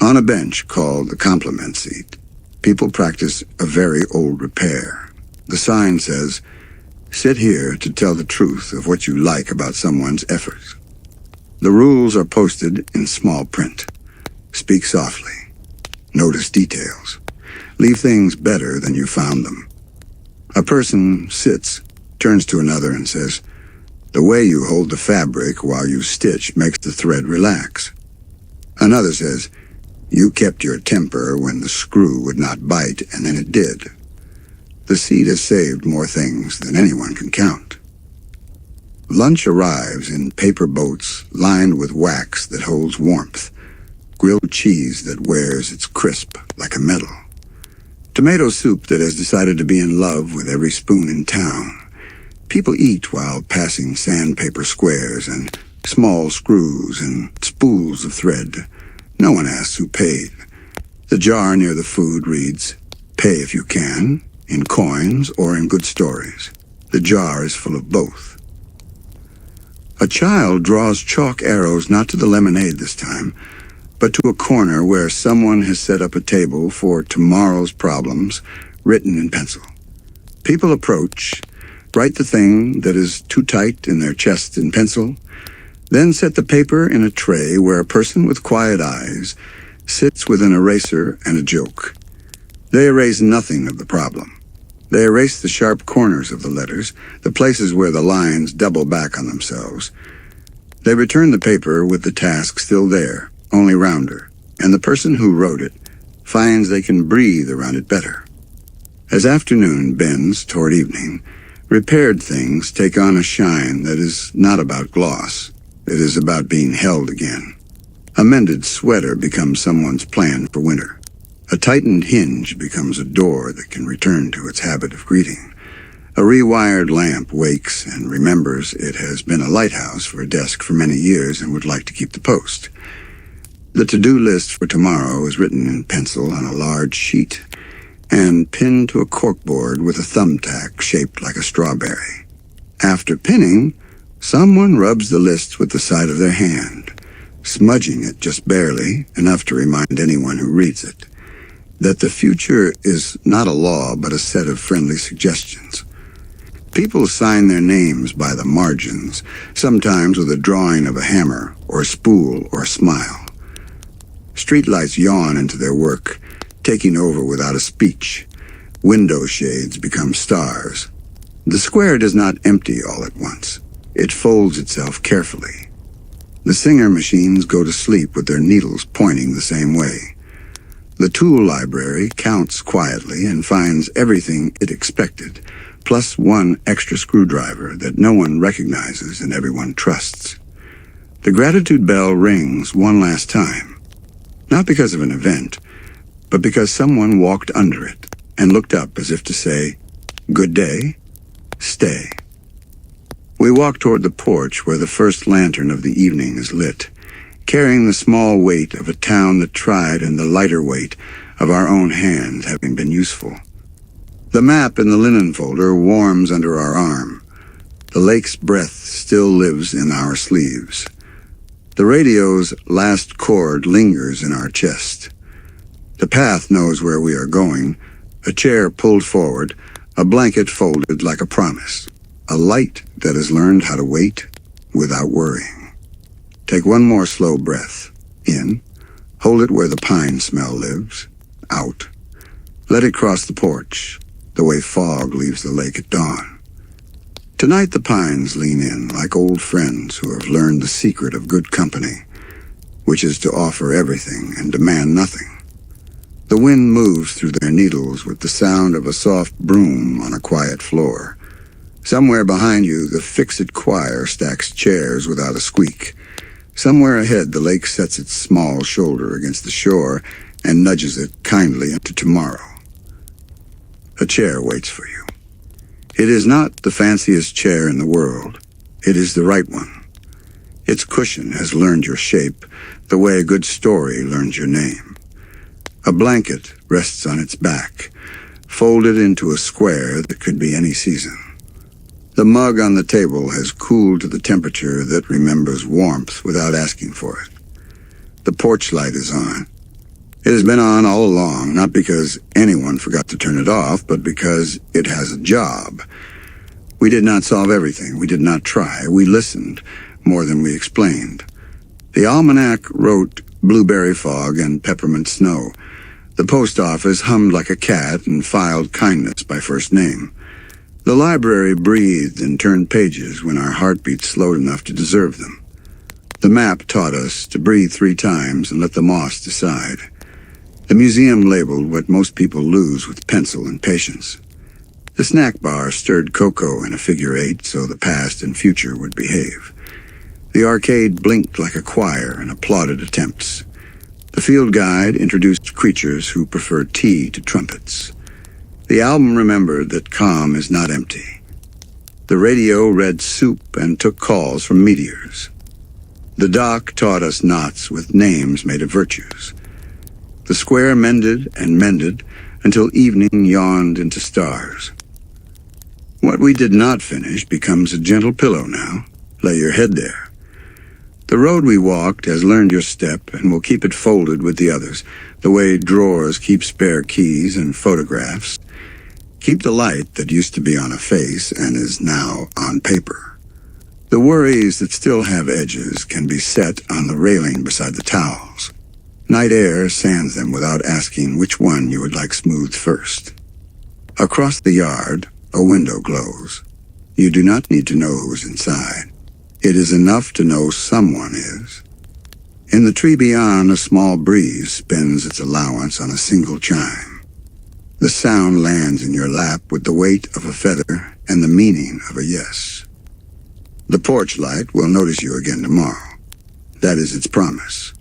On a bench called the compliment seat, people practice a very old repair. The sign says, "Sit here to tell the truth of what you like about someone's efforts." The rules are posted in small print. Speak softly. Notice details. Leave things better than you found them. A person sits, turns to another and says, "The way you hold the fabric while you stitch makes the thread relax." Another says, "You kept your temper when the screw would not bite, and then it did." The seed has saved more things than anyone can count. Lunch arrives in paper boats lined with wax that holds warmth, grilled cheese that wears its crisp like a medal, tomato soup that has decided to be in love with every spoon in town. People eat while passing sandpaper squares and small screws and spools of thread. No one asks who paid. The jar near the food reads, "Pay if you can," in coins or in good stories. The jar is full of both. A child draws chalk arrows not to the lemonade this time, but to a corner where someone has set up a table for tomorrow's problems, written in pencil. People approach, write the thing that is too tight in their chest in pencil, then set the paper in a tray where a person with quiet eyes sits with an eraser and a joke. They erase nothing of the problem. They erase the sharp corners of the letters, the places where the lines double back on themselves. They return the paper with the task still there, only rounder, and the person who wrote it finds they can breathe around it better. As afternoon bends toward evening, repaired things take on a shine that is not about gloss. It is about being held again. A mended sweater becomes someone's plan for winter. A tightened hinge becomes a door that can return to its habit of greeting. A rewired lamp wakes and remembers it has been a lighthouse for a desk for many years and would like to keep the post. The to-do list for tomorrow is written in pencil on a large sheet and pinned to a corkboard with a thumbtack shaped like a strawberry. After pinning, someone rubs the list with the side of their hand, smudging it just barely, enough to remind anyone who reads it that the future is not a law but a set of friendly suggestions. People sign their names by the margins, sometimes with a drawing of a hammer or a spool or a smile. Streetlights yawn into their work, taking over without a speech. Window shades become stars. The square does not empty all at once. It folds itself carefully. The singer machines go to sleep with their needles pointing the same way. The tool library counts quietly and finds everything it expected, plus one extra screwdriver that no one recognizes and everyone trusts. The gratitude bell rings one last time, not because of an event, but because someone walked under it and looked up as if to say, "Good day, stay." We walk toward the porch where the first lantern of the evening is lit, carrying the small weight of a town that tried and the lighter weight of our own hands having been useful. The map in the linen folder warms under our arm. The lake's breath still lives in our sleeves. The radio's last chord lingers in our chest. The path knows where we are going, a chair pulled forward, a blanket folded like a promise, a light that has learned how to wait without worrying. Take one more slow breath. In. Hold it where the pine smell lives. Out. Let it cross the porch, the way fog leaves the lake at dawn. Tonight the pines lean in like old friends who have learned the secret of good company, which is to offer everything and demand nothing. The wind moves through their needles with the sound of a soft broom on a quiet floor. Somewhere behind you, the fix-it choir stacks chairs without a squeak. Somewhere ahead, the lake sets its small shoulder against the shore and nudges it kindly into tomorrow. A chair waits for you. It is not the fanciest chair in the world. It is the right one. Its cushion has learned your shape, the way a good story learns your name. A blanket rests on its back, folded into a square that could be any season. The mug on the table has cooled to the temperature that remembers warmth without asking for it. The porch light is on. It has been on all along, not because anyone forgot to turn it off, but because it has a job. We did not solve everything. We did not try. We listened more than we explained. The almanac wrote blueberry fog and peppermint snow. The post office hummed like a cat and filed kindness by first name. The library breathed and turned pages when our heartbeats slowed enough to deserve them. The map taught us to breathe 3 times and let the moss decide. The museum labeled what most people lose with pencil and patience. The snack bar stirred cocoa in a figure 8 so the past and future would behave. The arcade blinked like a choir and applauded attempts. The field guide introduced creatures who preferred tea to trumpets. The album remembered that calm is not empty. The radio read soup and took calls from meteors. The dock taught us knots with names made of virtues. The square mended and mended until evening yawned into stars. What we did not finish becomes a gentle pillow now. Lay your head there. The road we walked has learned your step and will keep it folded with the others, the way drawers keep spare keys and photographs. Keep the light that used to be on a face and is now on paper. The worries that still have edges can be set on the railing beside the towels. Night air sands them without asking which one you would like smoothed first. Across the yard, a window glows. You do not need to know who's inside. It is enough to know someone is. In the tree beyond, a small breeze spins its allowance on a single chime. The sound lands in your lap with the weight of a feather and the meaning of a yes. The porch light will notice you again tomorrow. That is its promise.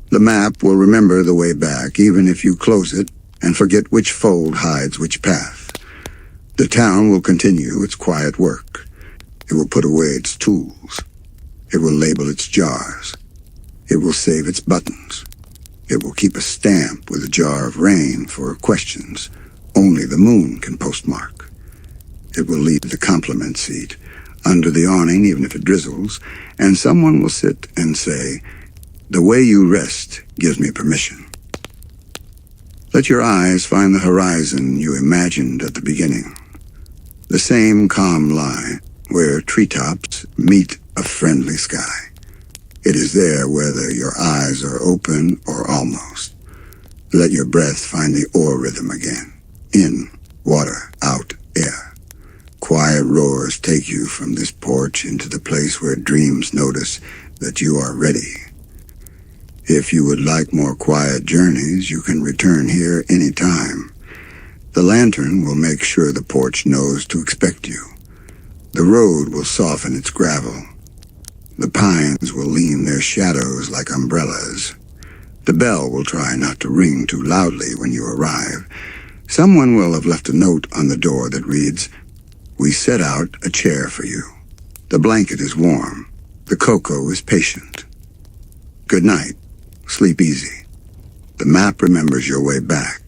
The map will remember the way back, even if you close it and forget which fold hides which path. The town will continue its quiet work. It will put away its tools. It will label its jars. It will save its buttons. It will keep a stamp with a jar of rain for questions only the moon can postmark. It will leave the compliment seat under the awning even if it drizzles, and someone will sit and say, "The way you rest gives me permission." Let your eyes find the horizon you imagined at the beginning. The same calm line where treetops meet a friendly sky. It is there whether your eyes are open or almost. Let your breath find the oar rhythm again. In, water, out, air. Quiet roars take you from this porch into the place where dreams notice that you are ready. If you would like more quiet journeys, you can return here any time. The lantern will make sure the porch knows to expect you. The road will soften its gravel. The pines will lean their shadows like umbrellas. The bell will try not to ring too loudly when you arrive. Someone will have left a note on the door that reads, "We set out a chair for you. The blanket is warm. The cocoa is patient. Good night. Sleep easy. The map remembers your way back.